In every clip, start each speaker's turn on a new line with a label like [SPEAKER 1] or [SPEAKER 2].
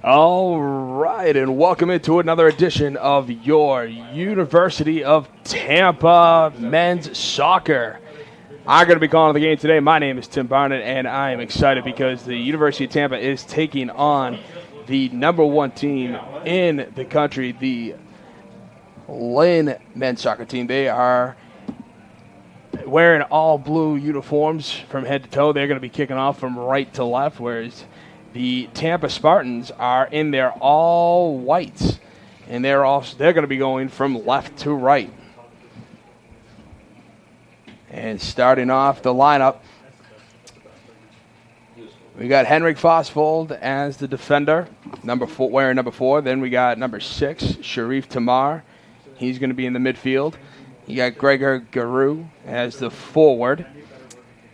[SPEAKER 1] All right, and welcome into another edition of your University of Tampa men's soccer. I'm going to be calling the game today. My name is Tim Barnett, and I am excited because the University of Tampa is taking on the number one team in the country, the Lynn men's soccer team. They are wearing all blue uniforms from head to toe. They're going to be kicking off from right to left, whereas the Tampa Spartans are in their all whites, and they're going to be going from left to right. And starting off the lineup, we got Henrik Fosfold as the defender, wearing number 4. Then we got number 6, Sharif Tamar. He's going to be in the midfield. You got Gregor Garu as the forward.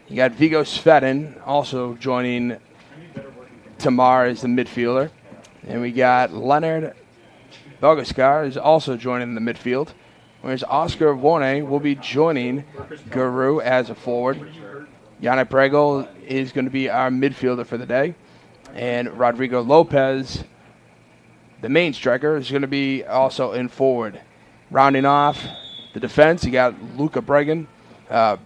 [SPEAKER 1] You got Vigo Svedin also joining Tamar as the midfielder. And we got Leonard Bogaskar is also joining the midfield, whereas Oscar Vorne will be joining Garu as a forward. Yannick Bregel is going to be our midfielder for the day. And Rodrigo Lopez, the main striker, is going to be also in forward. Rounding off the defense, you got Luca Bergman at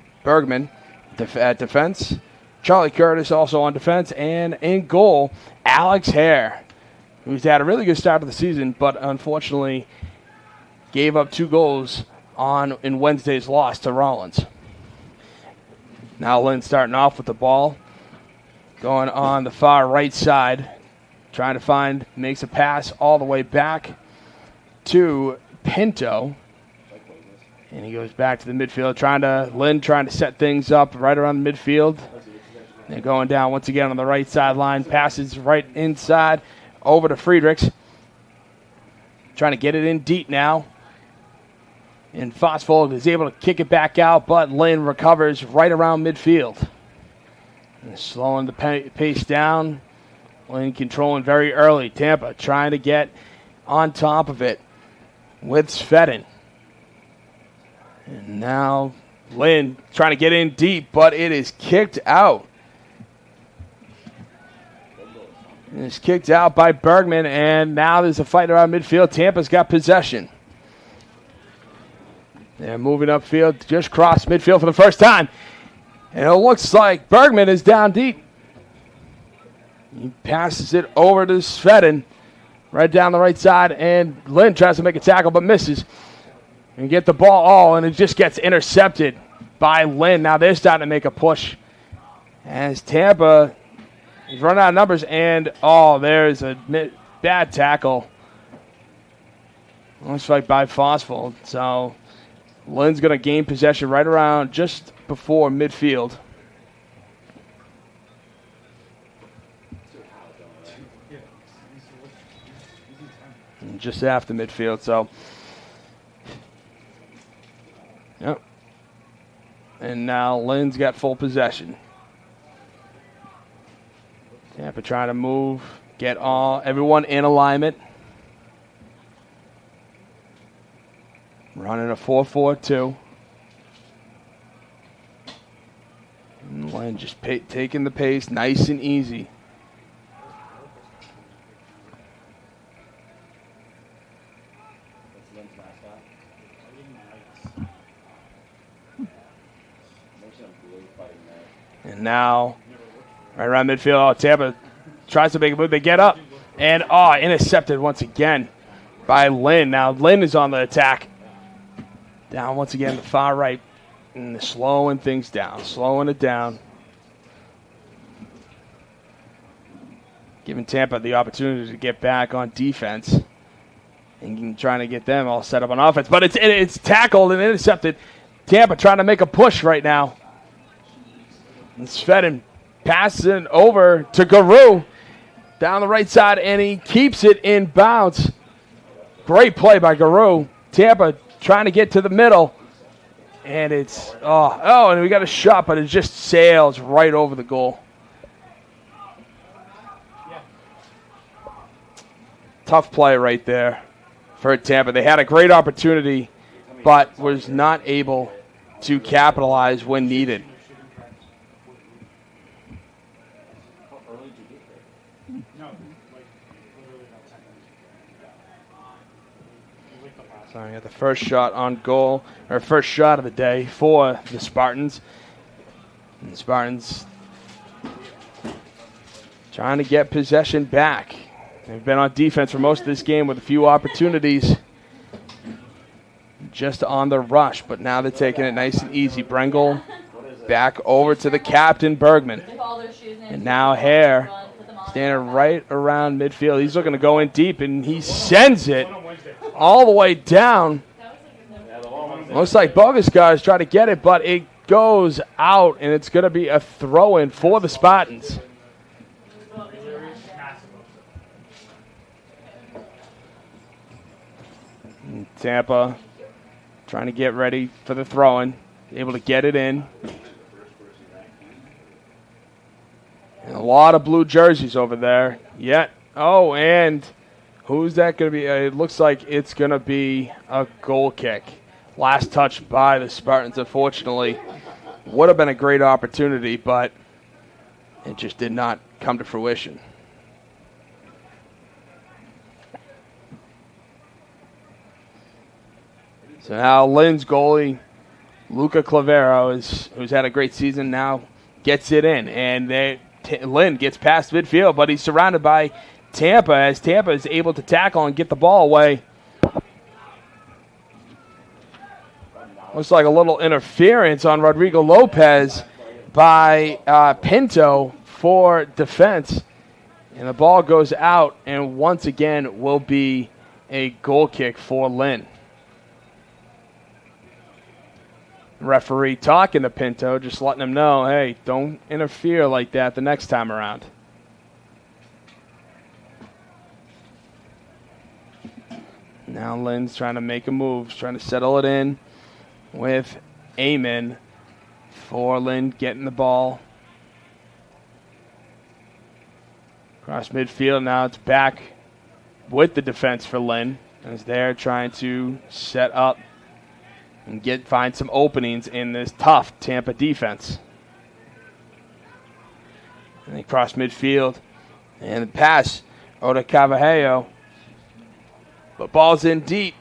[SPEAKER 1] defense. Charlie Curtis also on defense. And in goal, Alex Hare, who's had a really good start to the season, but unfortunately gave up 2 goals in Wednesday's loss to Rollins. Now Lynn starting off with the ball, going on the far right side, trying to makes a pass all the way back to Pinto. And he goes back to the midfield, Lynn trying to set things up right around the midfield. And going down once again on the right sideline, passes right inside over to Friedrichs. Trying to get it in deep now. And Fosfold is able to kick it back out, but Lynn recovers right around midfield. And slowing the pace down. Lynn controlling very early. Tampa trying to get on top of it with Svedin. And now Lynn trying to get in deep, but it is kicked out. It's kicked out by Bergman, and now there's a fight around midfield. Tampa's got possession. They're moving upfield, just crossed midfield for the first time. And it looks like Bergman is down deep. He passes it over to Svedin, right down the right side, and Lynn tries to make a tackle but misses. And get the ball, and it just gets intercepted by Lynn. Now they're starting to make a push as Tampa is running out of numbers, and there's a bad tackle. Looks like by Fosfold. So Lynn's going to gain possession right around just before midfield. And just after midfield, so. Yep. And now Lynn's got full possession. Tampa trying to move, get everyone in alignment. Running a 4-4-2. And Lynn just taking the pace nice and easy. And now, right around midfield, Tampa tries to make a move. They get up. And, intercepted once again by Lynn. Now, Lynn is on the attack. Down once again, the far right. And slowing things down. Slowing it down. Giving Tampa the opportunity to get back on defense. And trying to get them all set up on offense. But it's tackled and intercepted. Tampa trying to make a push right now. And Svedin passing over to Garu down the right side, and he keeps it in bounds. Great play by Garu. Tampa trying to get to the middle, and it's and we got a shot, but it just sails right over the goal. Tough play right there for Tampa. They had a great opportunity, but was not able to capitalize when needed. So I got the first shot on goal, or first shot of the day for the Spartans. And the Spartans trying to get possession back. They've been on defense for most of this game with a few opportunities just on the rush, but now they're taking it nice and easy. Brengel back over to the captain, Bergman. And now Hare standing right around midfield. He's looking to go in deep, and he sends it all the way down. Looks like Bogascar is trying to get it, but it goes out, and it's going to be a throw-in for the Spartans. And Tampa trying to get ready for the throw-in, able to get it in. And a lot of blue jerseys over there. Oh, and who's that going to be? It looks like it's going to be a goal kick. Last touch by the Spartans, unfortunately. Would have been a great opportunity, but it just did not come to fruition. So now Lynn's goalie, Luca Clavero, who's had a great season, now gets it in. And Lynn gets past midfield, but he's surrounded by Tampa as Tampa is able to tackle and get the ball away. Looks like a little interference on Rodrigo Lopez by Pinto for defense. And the ball goes out, and once again will be a goal kick for Lynn. Referee talking to Pinto, just letting him know, hey, don't interfere like that the next time around. Now Lynn's trying to make a move, trying to settle it in with Amon for Lynn getting the ball. Across midfield, now it's back with the defense for Lynn. As they're trying to set up and find some openings in this tough Tampa defense. And they cross midfield. And the pass, Oda Cavajallo. But ball's in deep.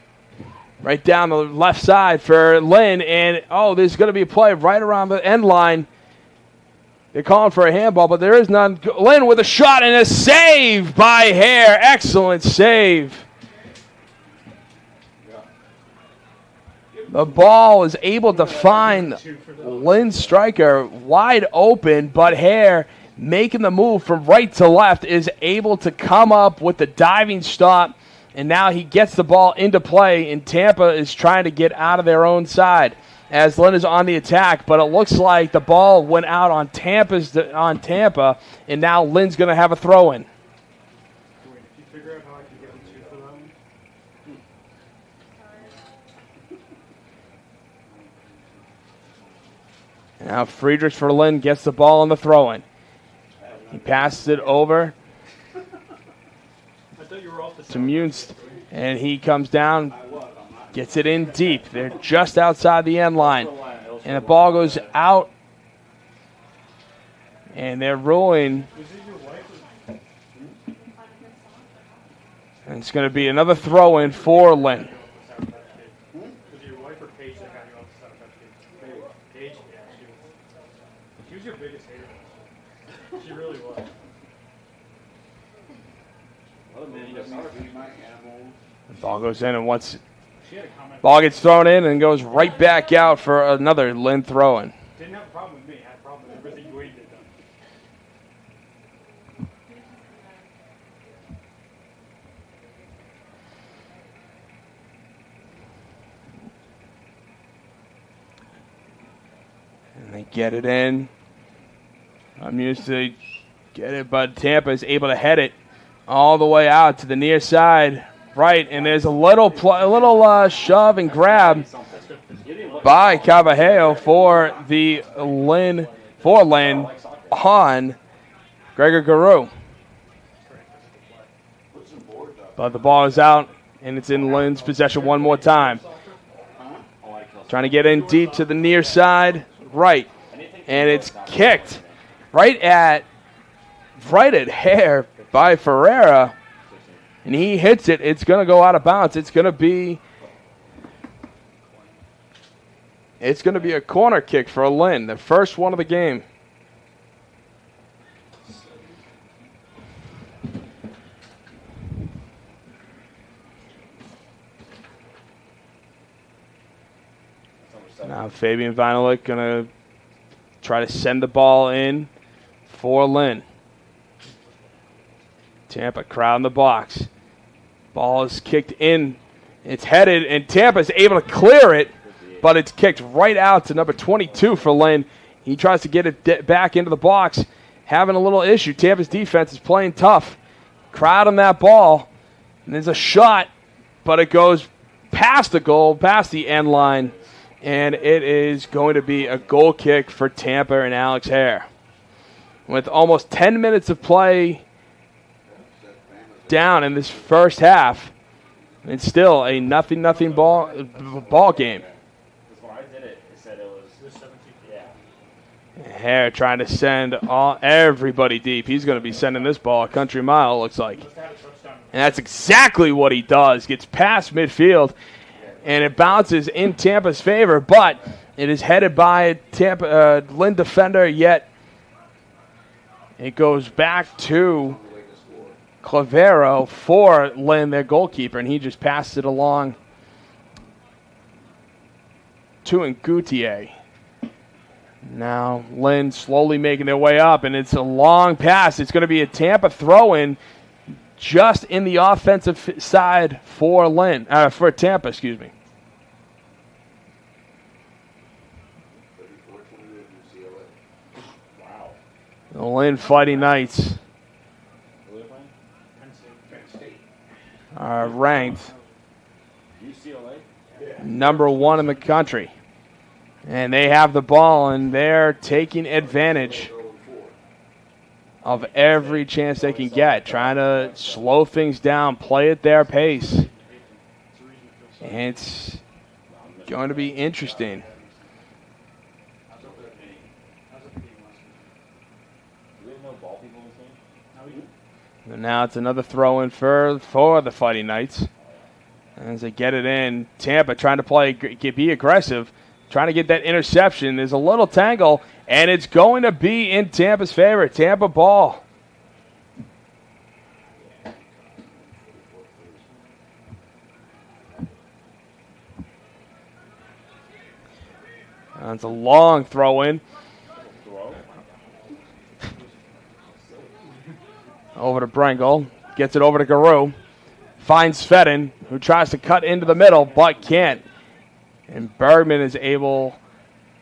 [SPEAKER 1] Right down the left side for Lynn. And, there's going to be a play right around the end line. They're calling for a handball, but there is none. Lynn with a shot and a save by Hare. Excellent save. The ball is able to find Lynn's striker wide open, but Hare, making the move from right to left, is able to come up with the diving stop, and now he gets the ball into play, and Tampa is trying to get out of their own side as Lynn is on the attack, but it looks like the ball went out on Tampa, and now Lynn's going to have a throw-in. Now Friedrichs for Lynn gets the ball on the throw-in. He passes it over to Munst, and he comes down, gets it in deep. They're just outside the end line, and the ball goes out, and they're ruling. And it's going to be another throw-in for Lynn. Your biggest hater. She really was. The ball goes in, and once ball gets thrown in and goes right back out for another Lynn throw-in. Didn't have a problem with me. Had a problem with everything Wade did. And they get it in. I'm used to get it, but Tampa is able to head it all the way out to the near side, right, and there's a little shove and grab by Cavajallo for Lynn on Gregor Garou. But the ball is out, and it's in Lynn's possession one more time. Trying to get in deep to the near side, right, and it's kicked right at Hare by Ferreira, and he hits it. It's going to go out of bounds. It's going to be It's going to be a corner kick for Lynn, the first one of the game. Now Fabian Vinelich going to try to send the ball in for Lynn. Tampa crowd in the box. Ball is kicked in. It's headed, and Tampa is able to clear it, but it's kicked right out to number 22 for Lynn. He tries to get it back into the box, having a little issue. Tampa's defense is playing tough. Crowd on that ball, and there's a shot, but it goes past the goal, past the end line, and it is going to be a goal kick for Tampa and Alex Hare. With almost 10 minutes of play down in this first half, it's still a nothing ball game.
[SPEAKER 2] When I did it, it said it was 17. Yeah.
[SPEAKER 1] Hare trying to send everybody deep. He's going to be sending this ball a country mile, it looks like. And that's exactly what he does. Gets past midfield, and it bounces in Tampa's favor, but it is headed by a Tampa Lynn defender, yet it goes back to Clavero for Lynn, their goalkeeper, and he just passed it along to Ngutier. Now Lynn slowly making their way up, and it's a long pass. It's going to be a Tampa throw-in just in the offensive side for for Tampa, excuse me.
[SPEAKER 2] Wow.
[SPEAKER 1] The Lynn Fighting Knights are ranked number 1 in the country. And they have the ball, and they're taking advantage of every chance they can get, trying to slow things down, play at their pace. And it's going to be interesting. And now it's another throw-in for the Fighting Knights. As they get it in, Tampa trying to be aggressive, trying to get that interception. There's a little tangle, and it's going to be in Tampa's favor. Tampa ball. That's a long throw-in. Over to Brengel. Gets it over to Garou. Finds Fedden, who tries to cut into the middle, but can't. And Bergman is able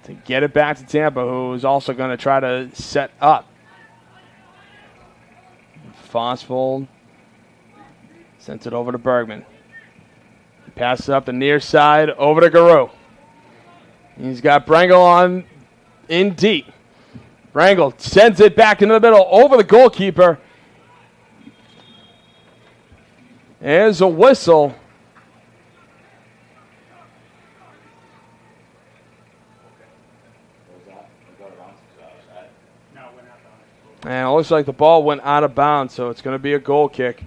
[SPEAKER 1] to get it back to Tampa, who is also going to try to set up. Fosfold sends it over to Bergman. He passes up the near side over to Garou. He's got Brengel on in deep. Brengel sends it back into the middle over the goalkeeper. There's a whistle. And it looks like the ball went out of bounds, so it's going to be a goal kick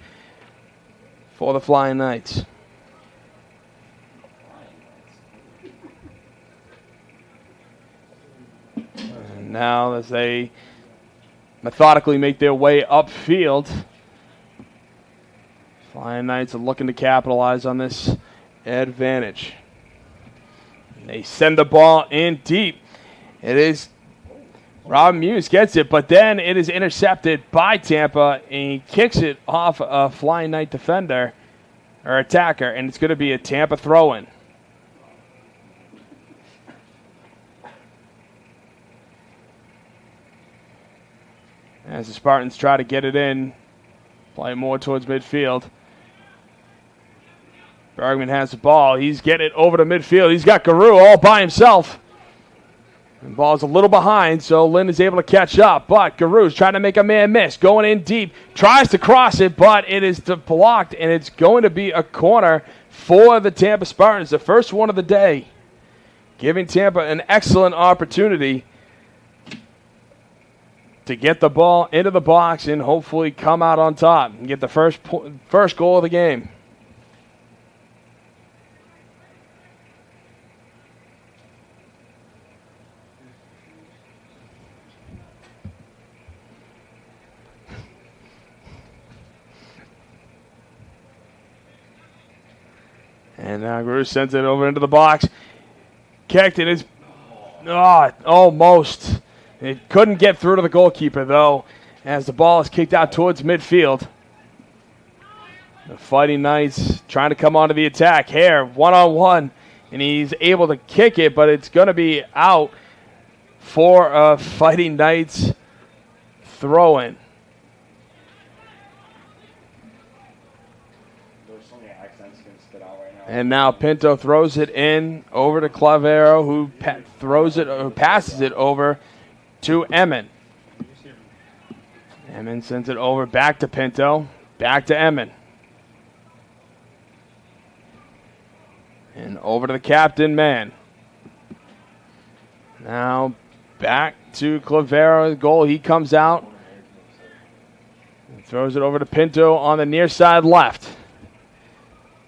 [SPEAKER 1] for the Flying Knights. And now as they methodically make their way upfield, Flying Knights are looking to capitalize on this advantage. They send the ball in deep. It is Rob Muse gets it, but then it is intercepted by Tampa, and he kicks it off a Flying Knight defender or attacker, and it's going to be a Tampa throw-in. As the Spartans try to get it in, play more towards midfield. Bergman has the ball. He's getting it over to midfield. He's got Garou all by himself. The ball's a little behind, so Lynn is able to catch up. But Garou's trying to make a man miss. Going in deep. Tries to cross it, but it is blocked, and it's going to be a corner for the Tampa Spartans. The first one of the day. Giving Tampa an excellent opportunity to get the ball into the box and hopefully come out on top and get the first goal of the game. And now Guru sends it over into the box. Kicked it is almost. It couldn't get through to the goalkeeper, though, as the ball is kicked out towards midfield. The Fighting Knights trying to come onto the attack. Hare, one-on-one, and he's able to kick it, but it's going to be out for a Fighting Knights throw-in. And now Pinto throws it in over to Clavero, who passes it over to Emin. Emin sends it over back to Pinto, back to Emin. And over to the captain man. Now back to Clavero, goal. He comes out and throws it over to Pinto on the near side left.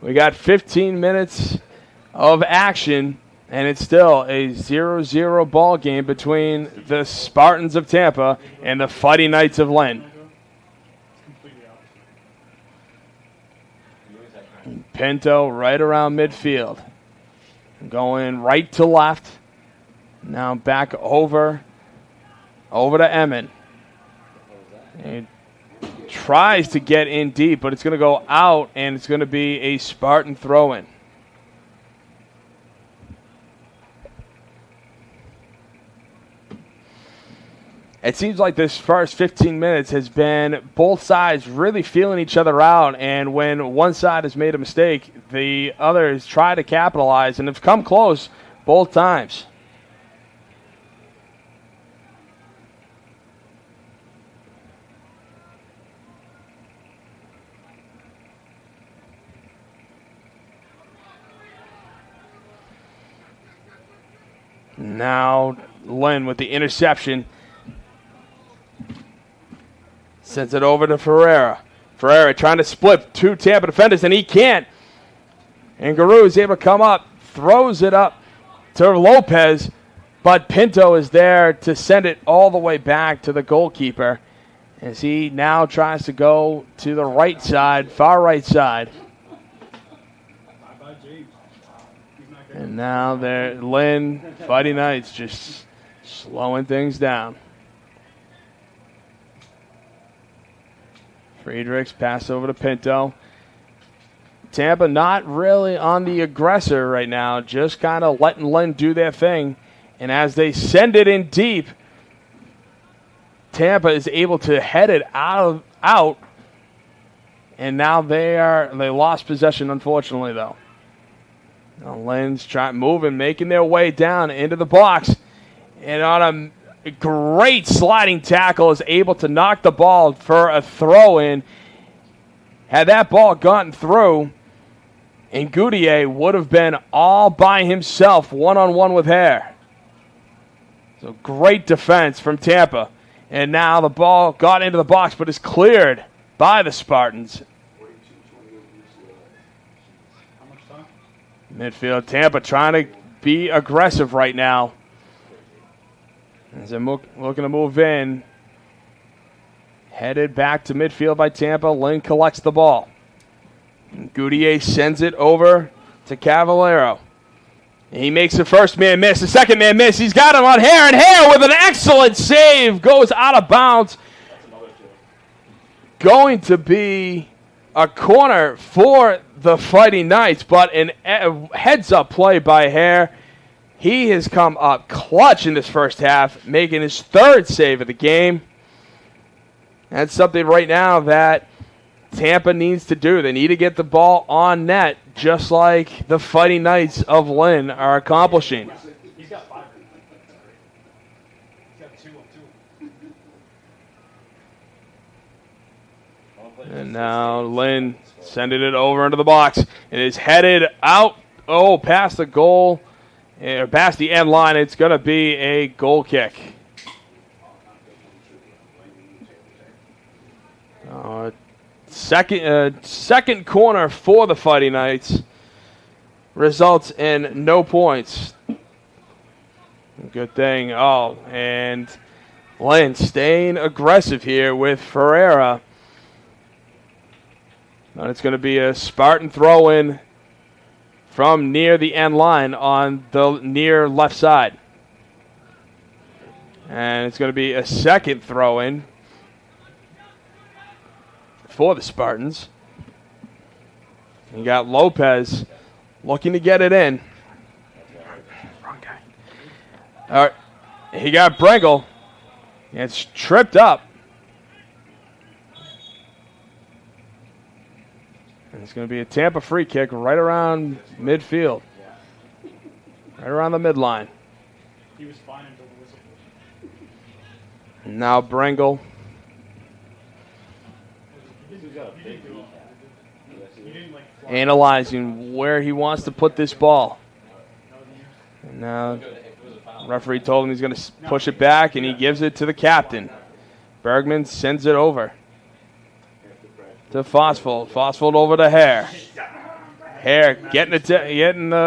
[SPEAKER 1] We got 15 minutes of action, and it's still a 0-0 ball game between the Spartans of Tampa and the Fighting Knights of Lynn. Pinto right around midfield. Going right to left. Now back over to Emin. And tries to get in deep, but it's going to go out, and it's going to be a Spartan throw-in. It seems like this first 15 minutes has been both sides really feeling each other out, and when one side has made a mistake, the others try to capitalize, and have come close both times. Now Lynn with the interception. Sends it over to Ferreira. Ferreira trying to split two Tampa defenders, and he can't. And Guru is able to come up, throws it up to Lopez, but Pinto is there to send it all the way back to the goalkeeper as he now tries to go to the right side, far right side. And now they're Lynn, Fighting Knights, just slowing things down. Friedrichs pass over to Pinto. Tampa not really on the aggressor right now, just kind of letting Lynn do their thing. And as they send it in deep, Tampa is able to head it out. And now they lost possession, unfortunately, though. Now Lynn's moving, making their way down into the box. And on a great sliding tackle is able to knock the ball for a throw-in. Had that ball gotten through, and Goudier would have been all by himself, one-on-one with Hare. So great defense from Tampa. And now the ball got into the box, but is cleared by the Spartans. Midfield, Tampa trying to be aggressive right now. As they're looking to move in. Headed back to midfield by Tampa. Lynn collects the ball. And Goudier sends it over to Cavallero. And he makes the first man miss. The second man miss. He's got him on Hare. And Hare with an excellent save goes out of bounds. Going to be a corner for the Fighting Knights, but a heads-up play by Hare. He has come up clutch in this first half, making his third save of the game. That's something right now that Tampa needs to do. They need to get the ball on net, just like the Fighting Knights of Lynn are accomplishing.
[SPEAKER 2] He's got 5. He's got 2 of 2.
[SPEAKER 1] And now Lynn sending it over into the box. It is headed out, past the goal, or past the end line. It's going to be a goal kick. Second corner for the Fighting Knights. Results in no points. Good thing. And Lynn staying aggressive here with Ferreira. And it's going to be a Spartan throw-in from near the end line on the near left side. And it's going to be a second throw-in for the Spartans. You got Lopez looking to get it in. Wrong guy. All right. He got Brengle. It's tripped up. And it's going to be a Tampa free kick right around midfield. Right around the midline.
[SPEAKER 3] He was fine until the whistle.
[SPEAKER 1] Now Brengle. Analyzing where he wants to put this ball. And now referee told him he's going to push it back, and he gives it to the captain. Bergman sends it over to Fosfold. Fosfold over to Hare. Hare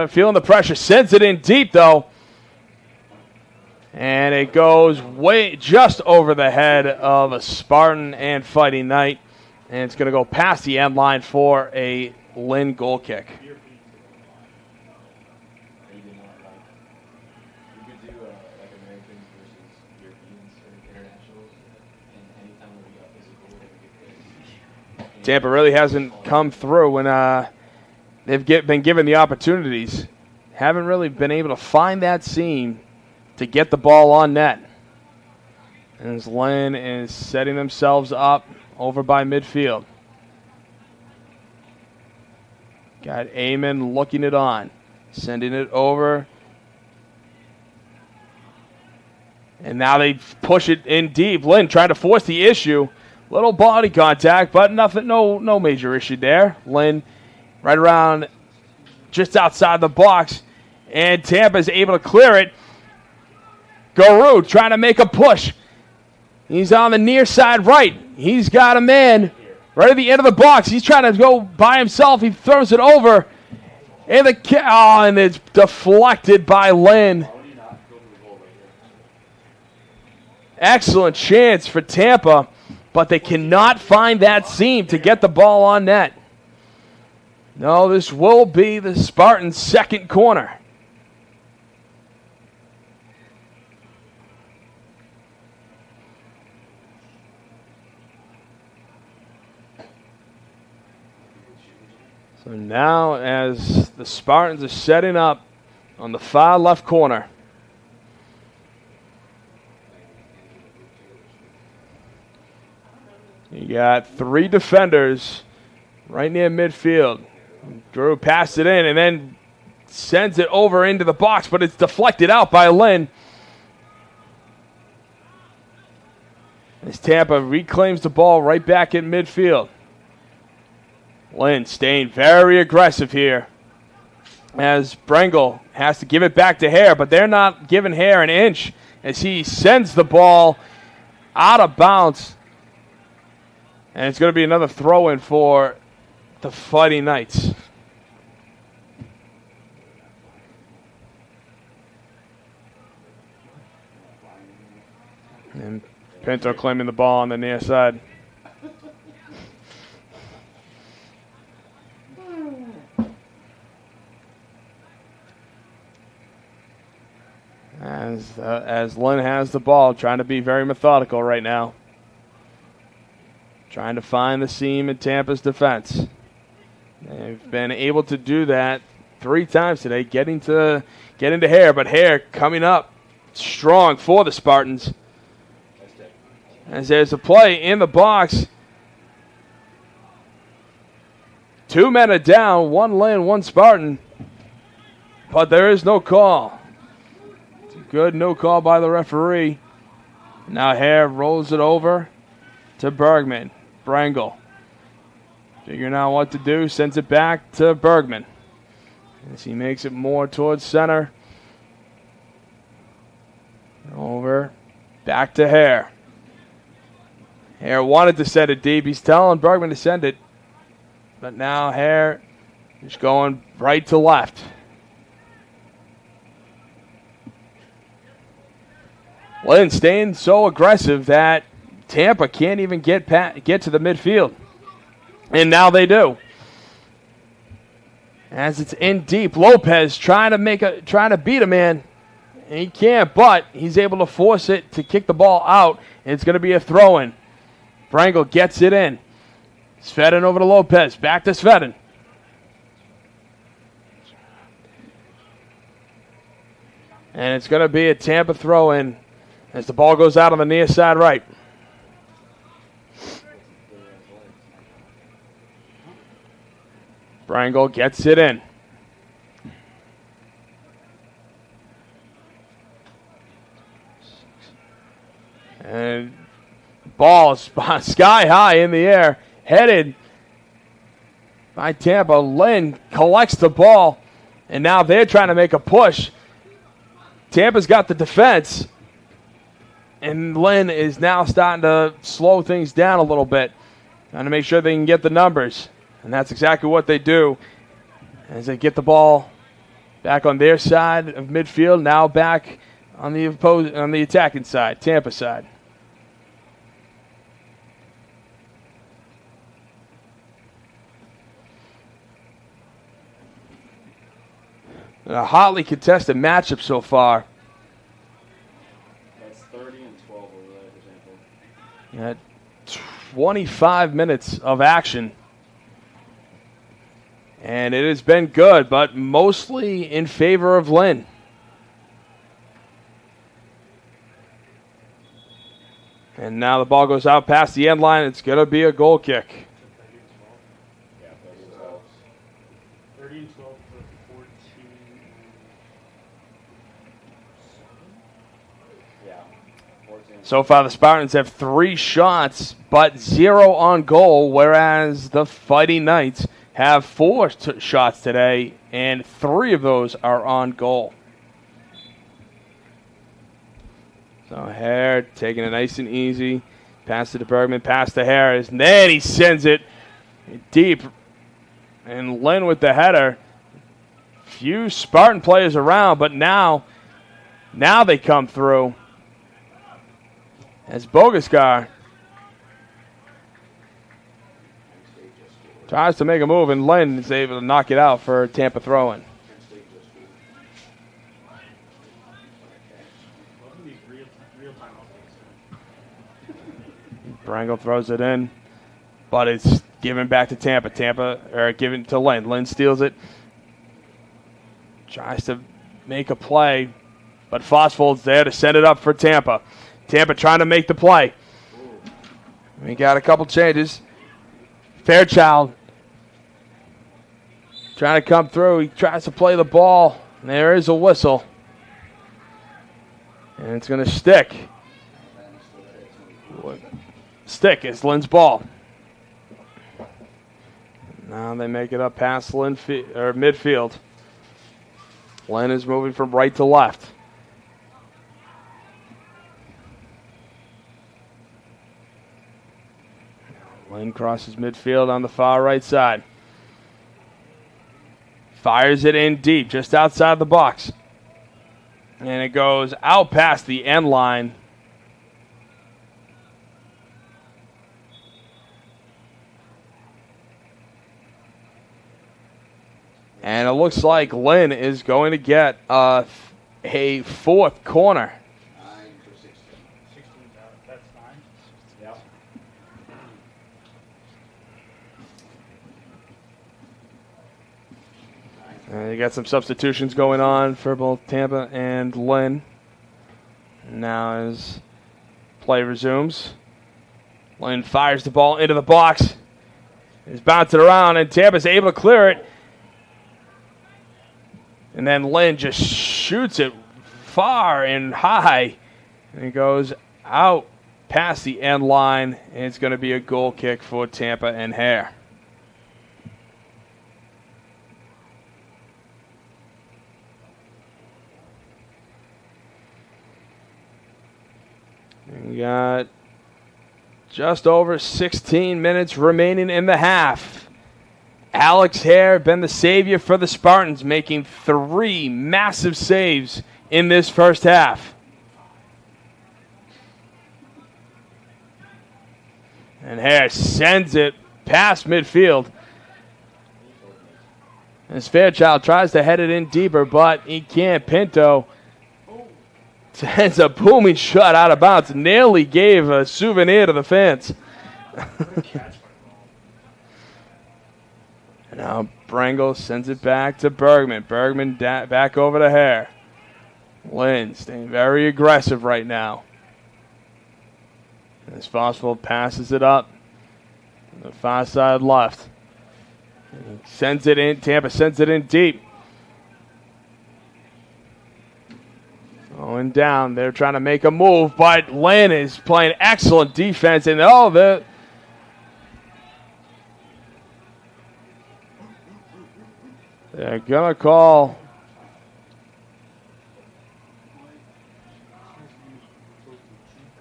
[SPEAKER 1] feeling the pressure. Sends it in deep, though. And it goes way just over the head of a Spartan and Fighting Knight. And it's going to go past the end line for a Lynn goal kick. Tampa really hasn't come through when they've been given the opportunities. Haven't really been able to find that seam to get the ball on net. And as Lynn is setting themselves up over by midfield. Got Amon looking it on. Sending it over. And now they push it in deep. Lynn trying to force the issue. Little body contact, but nothing, no major issue there. Lynn right around just outside the box. And Tampa is able to clear it. Garou trying to make a push. He's on the near side right. He's got a man right at the end of the box. He's trying to go by himself. He throws it over. And and it's deflected by Lynn. Excellent chance for Tampa, but they cannot find that seam to get the ball on net. No, this will be the Spartans' second corner. So now as the Spartans are setting up on the far left corner. You got three defenders right near midfield. Drew passed it in and then sends it over into the box, but it's deflected out by Lynn. As Tampa reclaims the ball right back in midfield. Lynn staying very aggressive here. As Brengle has to give it back to Hare, but they're not giving Hare an inch as he sends the ball out of bounds. And it's going to be another throw-in for the Fighting Knights. And Pinto claiming the ball on the near side. As Lynn has the ball, trying to be very methodical right now. Trying to find the seam in Tampa's defense. They've been able to do that 3 times today, get into Hare, but Hare coming up strong for the Spartans. As there's a play in the box. 2 men are down, 1 Lynn, 1 Spartan, but there is no call. It's a good no call by the referee. Now Hare rolls it over to Bergman. Brengle figuring out what to do, sends it back to Bergman as he makes it more towards center. Over, back to Hare. Hare wanted to send it deep. He's telling Bergman to send it, but now Hare is going right to left. Lynn staying so aggressive that Tampa can't even get to the midfield. And now they do. As it's in deep. Lopez trying to beat a man. And he can't, but he's able to force it to kick the ball out. And it's going to be a throw-in. Brangle gets it in. Svedin over to Lopez. Back to Svedin. And it's going to be a Tampa throw-in as the ball goes out on the near side right. Brangle gets it in. And ball sky high in the air, headed by Tampa. Lynn collects the ball, and now they're trying to make a push. Tampa's got the defense, and Lynn is now starting to slow things down a little bit, trying to make sure they can get the numbers. And that's exactly what they do as they get the ball back on their side of midfield, now back on the attacking side, Tampa side. A hotly contested matchup so far.
[SPEAKER 2] That's 30 and 12 over there, for example.
[SPEAKER 1] 25 minutes of action. And it has been good, but mostly in favor of Lynn. And now the ball goes out past the end line. It's going to be a goal kick.
[SPEAKER 2] Yeah, 30 and 12.
[SPEAKER 3] 30 and 12 for 14.
[SPEAKER 2] Yeah. 14.
[SPEAKER 1] So far, the Spartans have 3 shots, but 0 on goal, whereas the Fighting Knights have 4 shots today, and 3 of those are on goal. So Hare taking it nice and easy. Pass it to Bergman, pass to Harris, and then he sends it deep. And Lynn with the header. Few Spartan players around, but now they come through. As Bogascar tries to make a move, and Lynn is able to knock it out for Tampa throw-in. Brangle throws it in, but it's given back to Tampa. Given to Lynn. Lynn steals it. Tries to make a play, but Fosfold's there to set it up for Tampa. Tampa trying to make the play. We got a couple changes. Fairchild trying to come through. He tries to play the ball. There is a whistle. And it's going to stick. Stick is Lynn's ball. Now they make it up past Lynn midfield. Lynn is moving from right to left. Lynn crosses midfield on the far right side. Fires it in deep, just outside the box. And it goes out past the end line. And it looks like Lynn is going to get a 4th corner.
[SPEAKER 3] 16, that's 9.
[SPEAKER 2] Yeah.
[SPEAKER 1] You got some substitutions going on for both Tampa and Lynn. Now as play resumes, Lynn fires the ball into the box. He's bouncing around, and Tampa's able to clear it. And then Lynn just shoots it far and high. And it goes out past the end line. And it's going to be a goal kick for Tampa and Hare. We got just over 16 minutes remaining in the half. Alex Hare been the savior for the Spartans, making 3 massive saves in this first half. And Hare sends it past midfield. As Fairchild tries to head it in deeper, but he can't. Pinto sends a booming shot out of bounds. Nearly gave a souvenir to the fans. Now Brangle sends it back to Bergman. Bergman back over to Hare. Lynn staying very aggressive right now. As Fosfold passes it up. On the far side left. Sends it in. Tampa sends it in deep. Going down. They're trying to make a move, but Lynn is playing excellent defense. And they're going to call.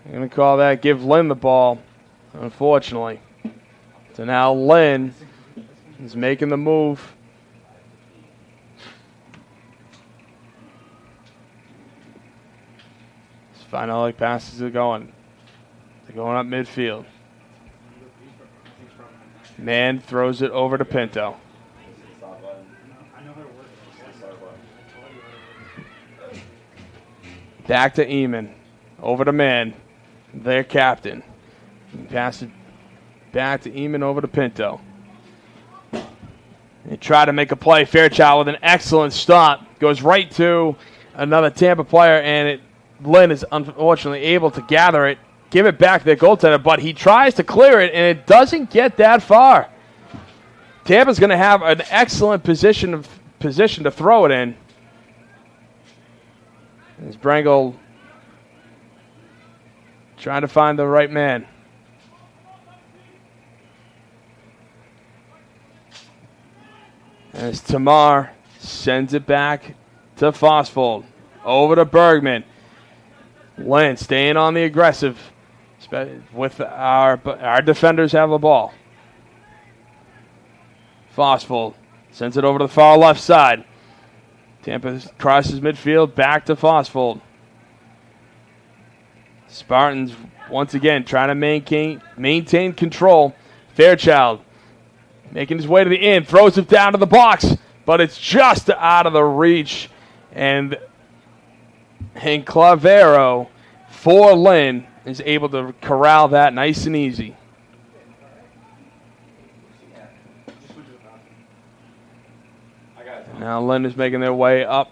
[SPEAKER 1] They're going to call that give Lynn the ball, unfortunately. So now Lynn is making the move. His final passes are going. They're going up midfield. Man throws it over to Pinto. Back to Eamon. Over to Man, their captain. Pass it back to Eamon over to Pinto. They try to make a play. Fairchild with an excellent stop. Goes right to another Tampa player, and Lynn is unfortunately able to gather it, give it back to their goaltender, but he tries to clear it, and it doesn't get that far. Tampa's going to have an excellent position to throw it in. As Brangle trying to find the right man. As Tamar sends it back to Fosfold. Over to Bergman. Lynn staying on the aggressive. With our defenders have the ball. Fosfold sends it over to the far left side. Tampa crosses midfield back to Fosfold. Spartans once again trying to maintain control. Fairchild making his way to the end, throws it down to the box, but it's just out of the reach. And Clavero for Lynn is able to corral that nice and easy. Now Lynn is making their way up.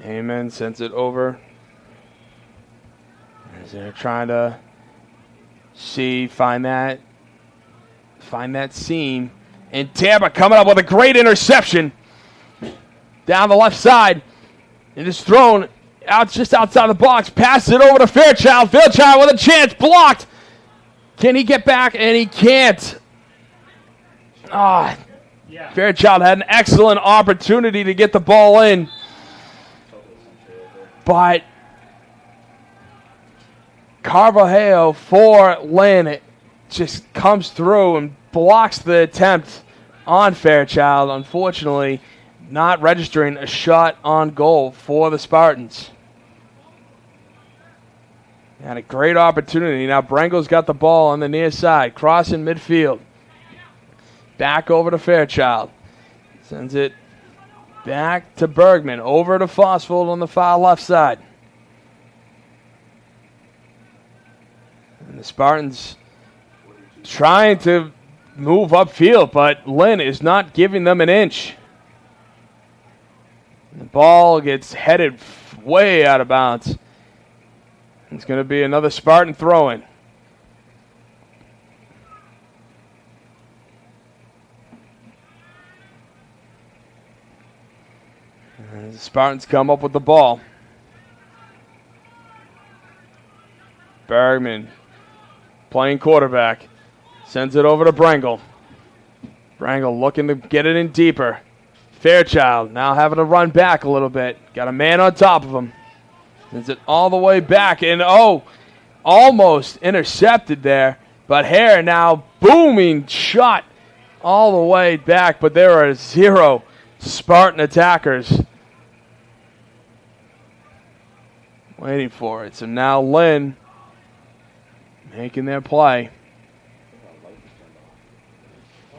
[SPEAKER 1] Heyman sends it over. As they're trying to find that seam. And Tampa coming up with a great interception down the left side. It is thrown out just outside the box. Passes it over to Fairchild. Fairchild with a chance. Blocked. Can he get back? And he can't. Fairchild had an excellent opportunity to get the ball in. But Carvalho for Lynn just comes through and blocks the attempt on Fairchild. Unfortunately, not registering a shot on goal for the Spartans. Had a great opportunity. Now Brangle's got the ball on the near side, crossing midfield. Back over to Fairchild. Sends it back to Bergman. Over to Fosfold on the far left side. And the Spartans trying to move upfield, but Lynn is not giving them an inch. The ball gets headed way out of bounds. It's going to be another Spartan throw-in. And the Spartans come up with the ball. Bergman playing quarterback. Sends it over to Brangle. Brangle looking to get it in deeper. Fairchild now having to run back a little bit. Got a man on top of him. Sends it all the way back. And almost intercepted there. But Hare now booming shot all the way back. But there are 0 Spartan attackers waiting for it. So now Lynn making their play.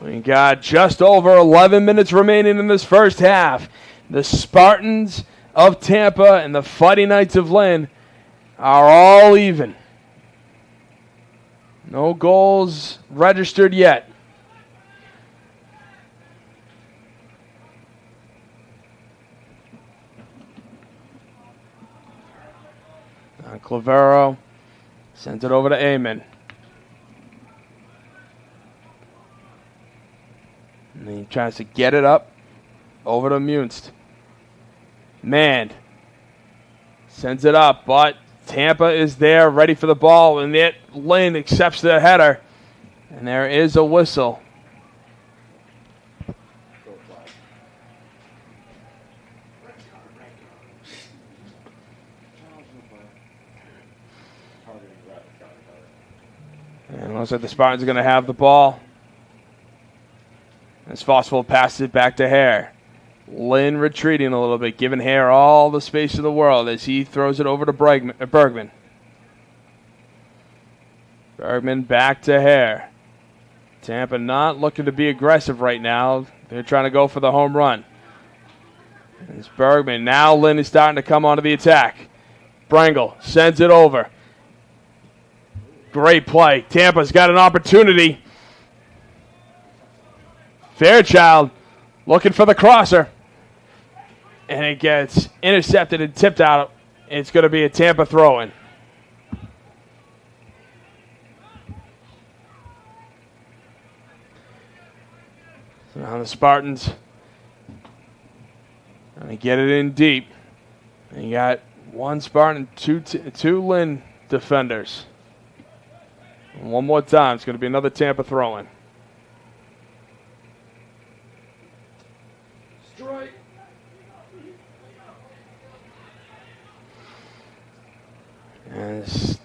[SPEAKER 1] We got just over 11 minutes remaining in this first half. The Spartans of Tampa and the Fighting Knights of Lynn are all even. No goals registered yet. Clavero sends it over to Amon. And he tries to get it up over to Munst. Man sends it up, but Tampa is there ready for the ball, and yet Lynn accepts the header. And there is a whistle. And it looks like the Spartans are going to have the ball. As Fossville passes it back to Hare. Lynn retreating a little bit, giving Hare all the space in the world as he throws it over to Bergman. Bergman back to Hare. Tampa not looking to be aggressive right now. They're trying to go for the home run. It's Bergman. Now Lynn is starting to come onto the attack. Brangle sends it over. Great play. Tampa's got an opportunity. Fairchild looking for the crosser. And it gets intercepted and tipped out. It's going to be a Tampa throw-in. So now the Spartans going to get it in deep. And you got one Spartan, two Lynn defenders. And one more time, it's going to be another Tampa throw-in.
[SPEAKER 2] Strike.
[SPEAKER 1] As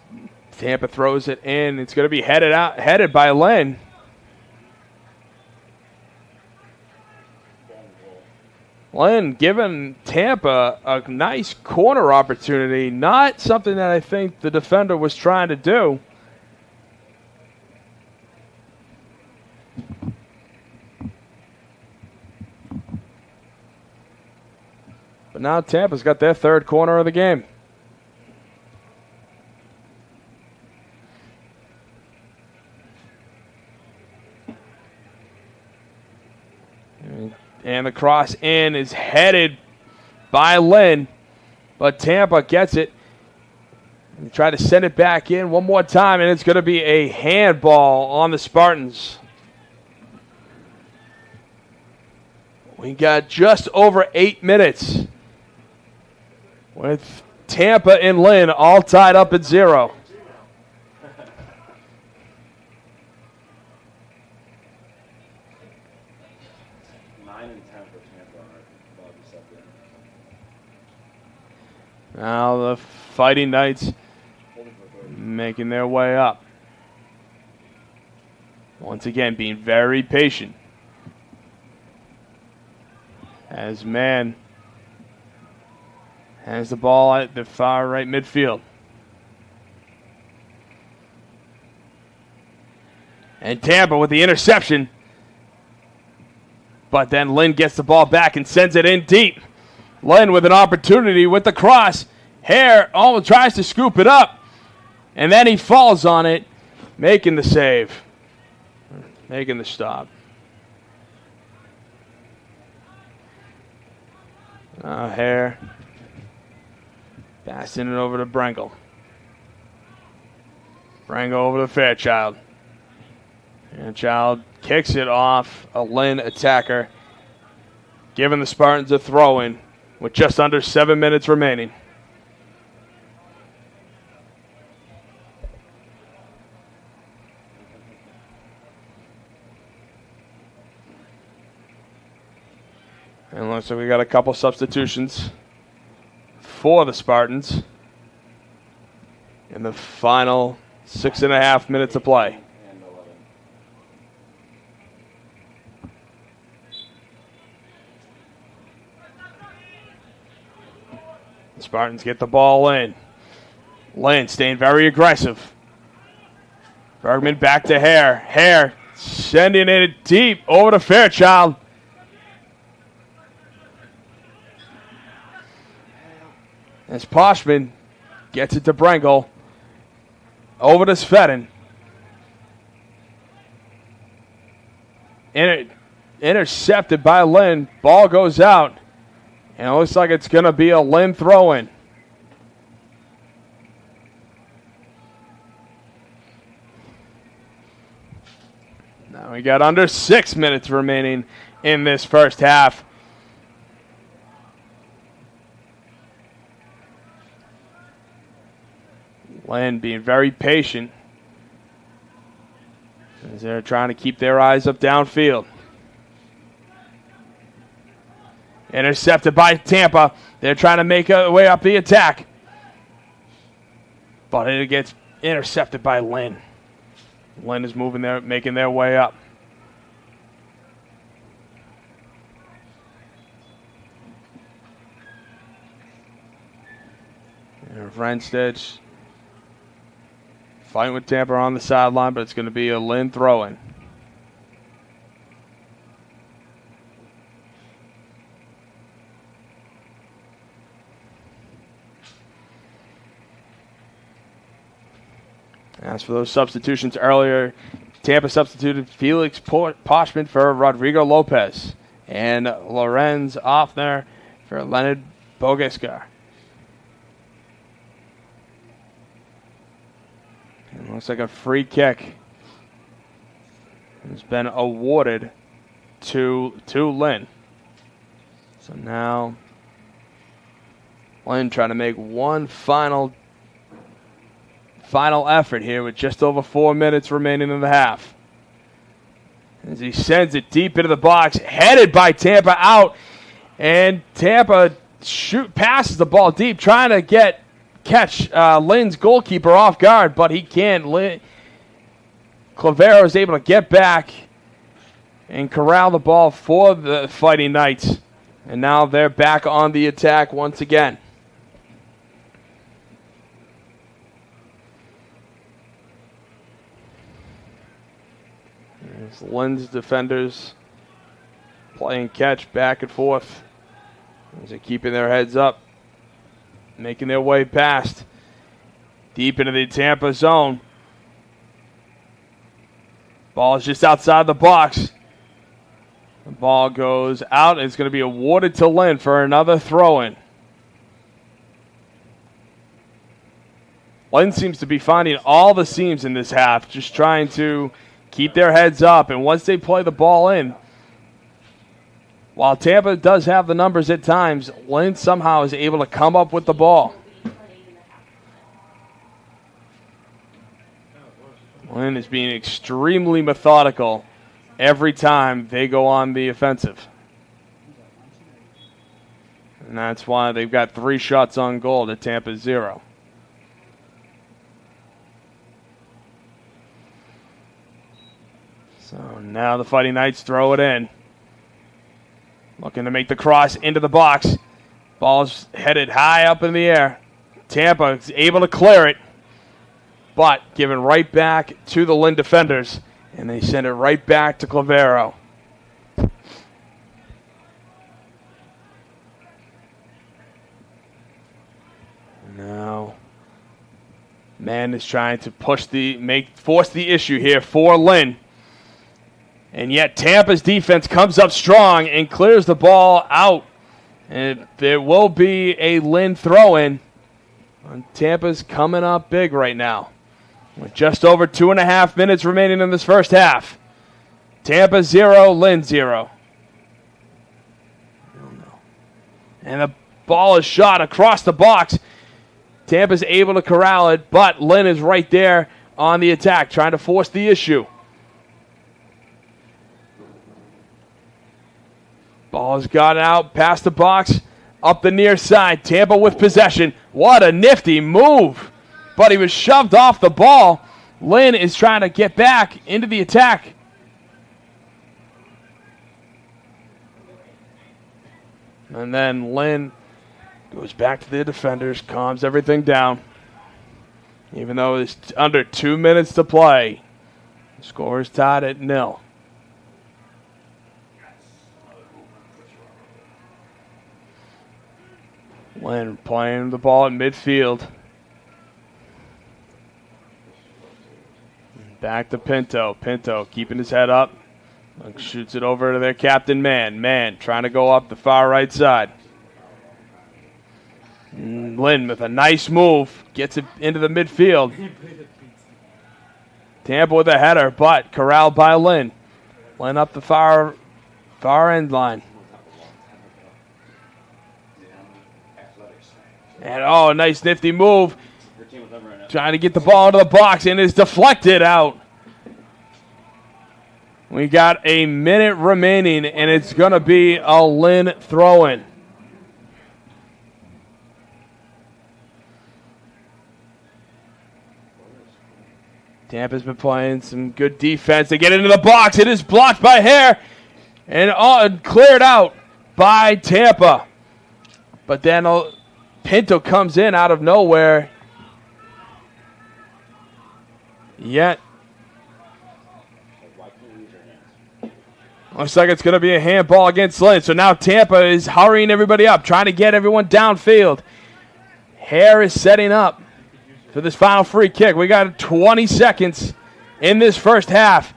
[SPEAKER 1] Tampa throws it in, it's going to be headed by Lynn. Lynn giving Tampa a nice corner opportunity, not something that I think the defender was trying to do. But now Tampa's got their third corner of the game. And the cross in is headed by Lynn, but Tampa gets it. And try to send it back in one more time, and it's going to be a handball on the Spartans. We got just over 8 minutes with Tampa and Lynn all tied up at 0. Now the Fighting Knights making their way up. Once again, being very patient. As Man has the ball at the far right midfield. And Tampa with the interception. But then Lynn gets the ball back and sends it in deep. Lynn with an opportunity with the cross. Hare almost tries to scoop it up. And then he falls on it, making the save. Making the stop. Hare passing it over to Brangle. Brangle over to Fairchild. Fairchild kicks it off a Lynn attacker, giving the Spartans a throw-in with just under 7 minutes remaining. And looks like we got a couple substitutions for the Spartans in the final 6.5 minutes of play. The Spartans get the ball in. Lynn staying very aggressive. Bergman back to Hare. Hare sending it deep over to Fairchild. As Poshman gets it to Brengel. Over to Svedin. Intercepted by Lynn. Ball goes out. And it looks like it's going to be a Lynn throw-in. Now we got under 6 minutes remaining in this first half. Lynn being very patient as they're trying to keep their eyes up downfield. Intercepted by Tampa. They're trying to make a way up the attack. But it gets intercepted by Lynn. Lynn is moving there, making their way up. And Vrenstich fighting with Tampa on the sideline, but it's going to be a Lynn throw-in. As for those substitutions earlier, Tampa substituted Felix Poshman for Rodrigo Lopez and Lorenz Offner for Leonard Bogescar. It looks like a free kick has been awarded to Lynn. So now Lynn trying to make one final effort here with just over 4 minutes remaining in the half. As he sends it deep into the box, headed by Tampa out, and Tampa passes the ball deep, trying to catch Lynn's goalkeeper off guard, but he can't. Clavero is able to get back and corral the ball for the Fighting Knights, and now they're back on the attack once again. Lynn's defenders playing catch back and forth as they're keeping their heads up, making their way past deep into the Tampa zone. Ball is just outside the box. The ball goes out. It's going to be awarded to Lynn for another throw-in. Lynn seems to be finding all the seams in this half, just trying to keep their heads up, and once they play the ball in, while Tampa does have the numbers at times, Lynn somehow is able to come up with the ball. Lynn is being extremely methodical every time they go on the offensive. And that's why they've got 3 shots on goal to Tampa's 0. So now the Fighting Knights throw it in. Looking to make the cross into the box. Ball's headed high up in the air. Tampa is able to clear it, but given right back to the Lynn defenders, and they send it right back to Clavero. Now, man is trying to force the issue here for Lynn. And yet Tampa's defense comes up strong and clears the ball out. And there will be a Lynn throw-in. Tampa's coming up big right now, with just over 2.5 minutes remaining in this first half. Tampa 0, Lynn 0. And the ball is shot across the box. Tampa's able to corral it, but Lynn is right there on the attack, trying to force the issue. Ball's got out past the box, up the near side. Tampa with possession. What a nifty move. But he was shoved off the ball. Lynn is trying to get back into the attack. And then Lynn goes back to the defenders, calms everything down. Even though it's under 2 minutes to play, the score is tied at 0. Lynn playing the ball at midfield. Back to Pinto. Pinto keeping his head up. Shoots it over to their captain, Man. Man trying to go up the far right side. Lynn with a nice move. Gets it into the midfield. Tampa with a header, but corralled by Lynn. Lynn up the far end line. And a nice nifty move. Trying to get the ball into the box and is deflected out. We got a minute remaining, and it's going to be a Lynn throw-in. Tampa's been playing some good defense. They get into the box. It is blocked by Hare and cleared out by Tampa. But then Pinto comes in out of nowhere. Yet looks like it's going to be a handball against Lynn. So now Tampa is hurrying everybody up, trying to get everyone downfield. Hare is setting up for this final free kick. We got 20 seconds in this first half.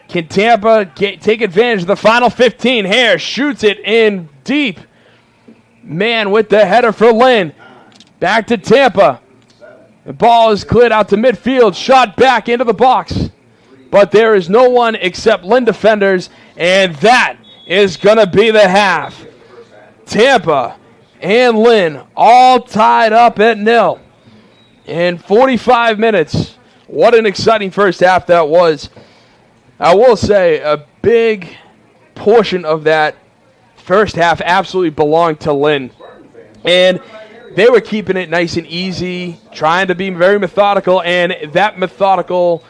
[SPEAKER 1] Can Tampa take advantage of the final 15? Hare shoots it in deep. Man with the header for Lynn. Back to Tampa. The ball is cleared out to midfield. Shot back into the box. But there is no one except Lynn defenders, and that is going to be the half. Tampa and Lynn all tied up at 0 in 45 minutes. What an exciting first half that was. I will say a big portion of that first half absolutely belonged to Lynn. And they were keeping it nice and easy, trying to be very methodical, and that methodical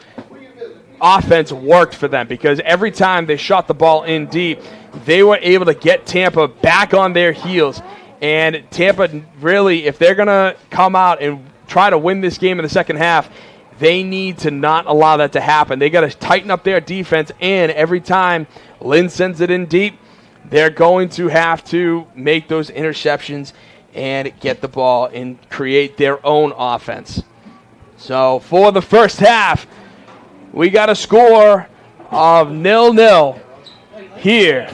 [SPEAKER 1] offense worked for them because every time they shot the ball in deep, they were able to get Tampa back on their heels. And Tampa really, if they're going to come out and try to win this game in the second half, they need to not allow that to happen. They got to tighten up their defense, and every time Lynn sends it in deep, they're going to have to make those interceptions and get the ball and create their own offense. So for the first half, we got a score of 0-0 here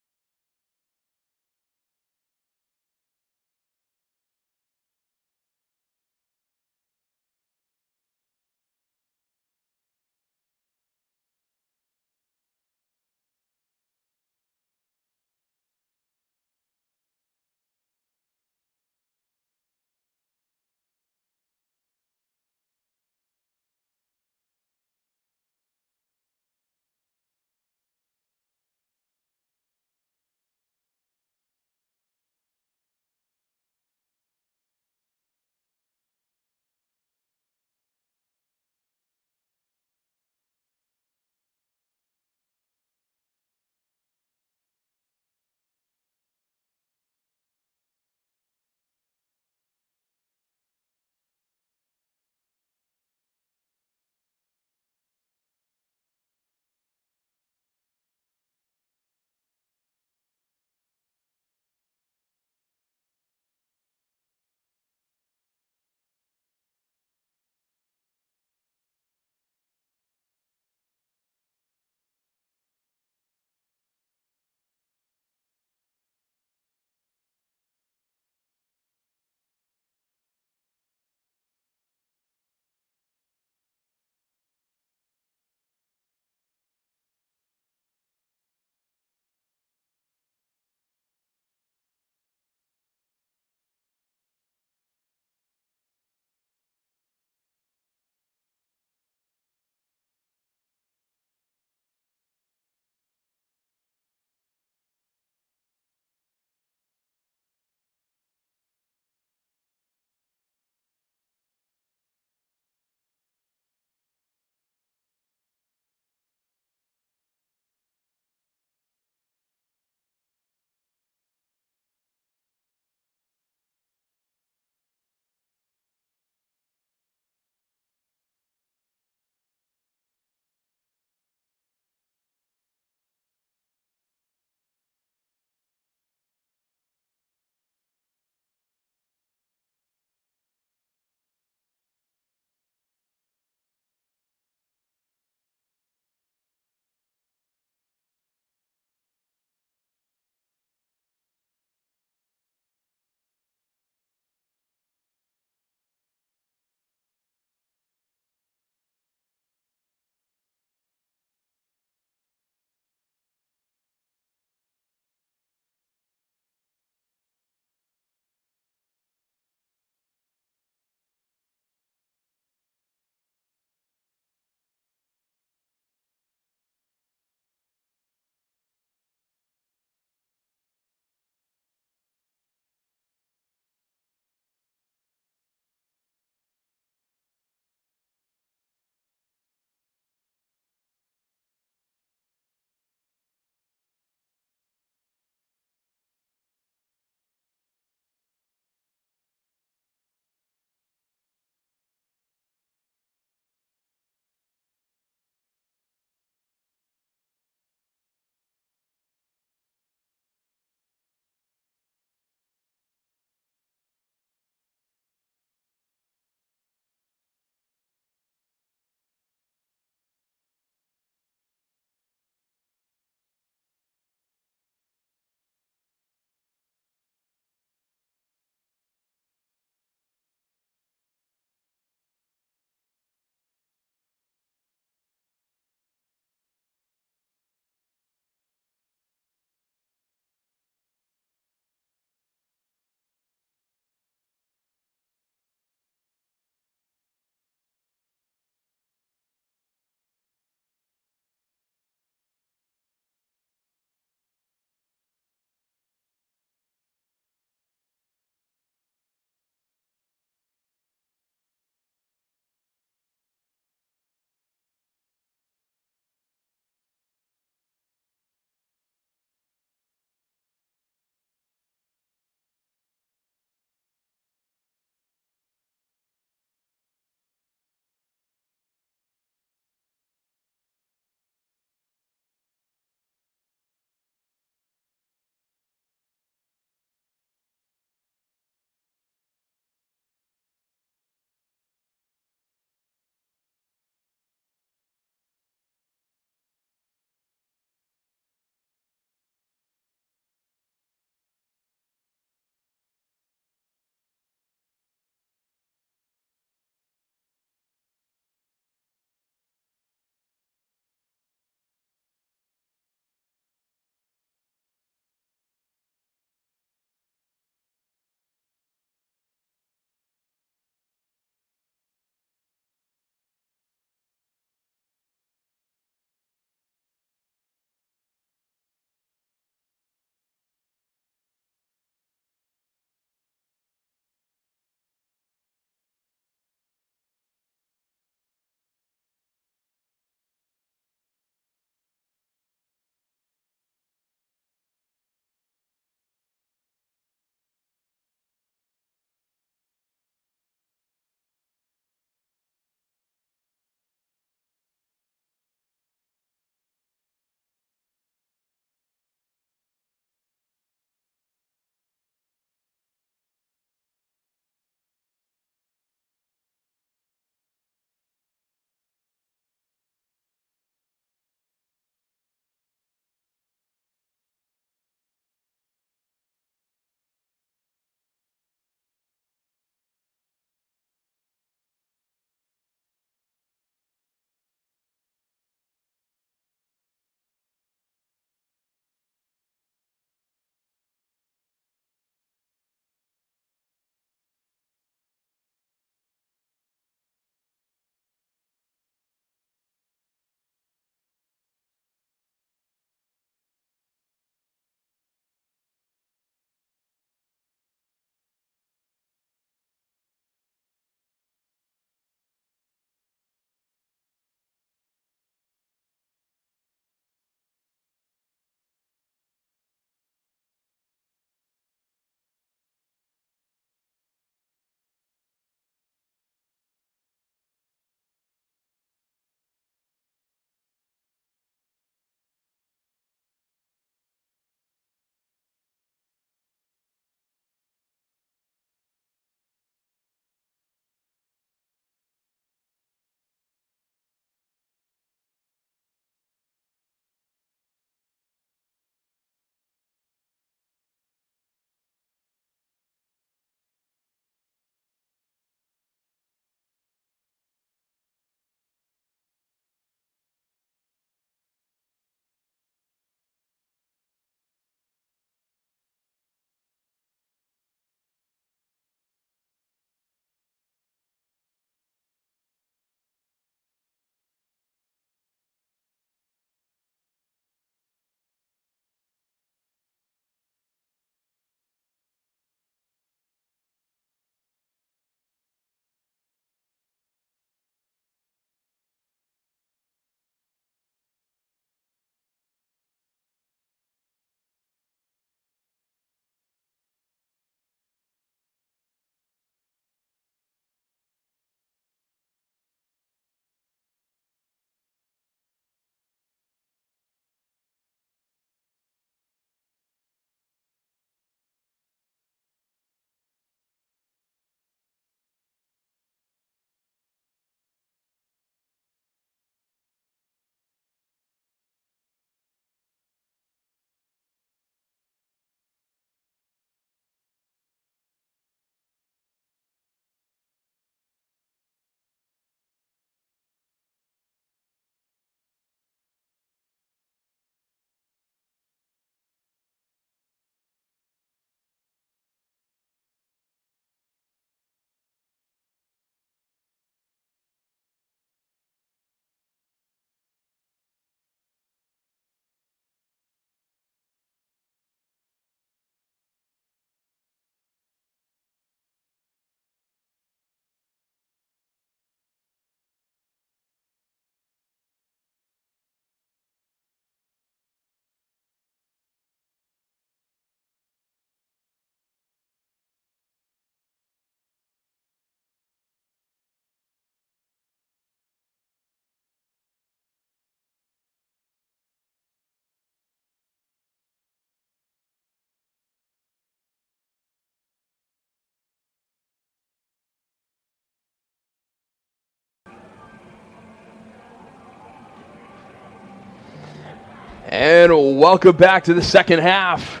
[SPEAKER 1] And welcome back to the second half.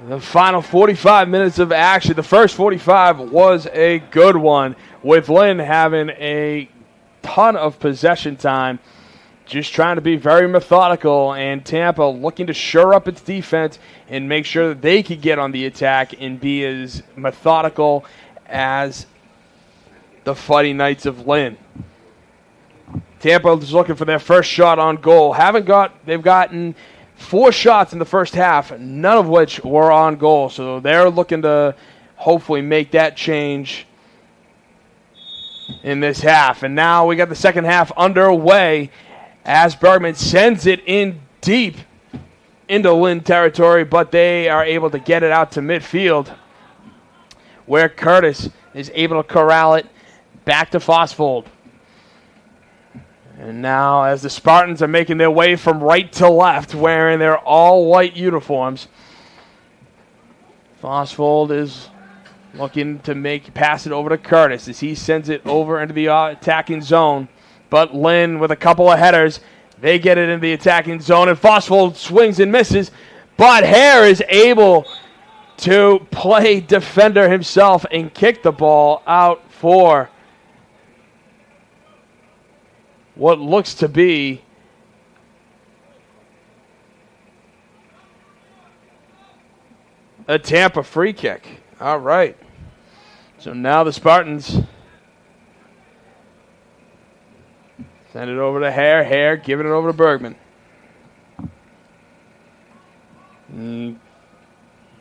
[SPEAKER 1] The final 45 minutes of action. The first 45 was a good one, with Lynn having a ton of possession time, just trying to be very methodical, and Tampa looking to shore up its defense and make sure that they could get on the attack and be as methodical as the Fighting Knights of Lynn. Tampa is looking for their first shot on goal. They've gotten 4 shots in the first half, none of which were on goal. So they're looking to hopefully make that change in this half. And now we got the second half underway as Bergman sends it in deep into Lynn territory, but they are able to get it out to midfield, where Curtis is able to corral it back to Fosfold. And now as the Spartans are making their way from right to left, wearing their all-white uniforms, Fosfold is looking to pass it over to Curtis as he sends it over into the attacking zone. But Lynn with a couple of headers, they get it into the attacking zone, and Fosfold swings and misses. But Hare is able to play defender himself and kick the ball out for what looks to be a Tampa free kick. All right. So now the Spartans send it over to Hare. Hare giving it over to Bergman. He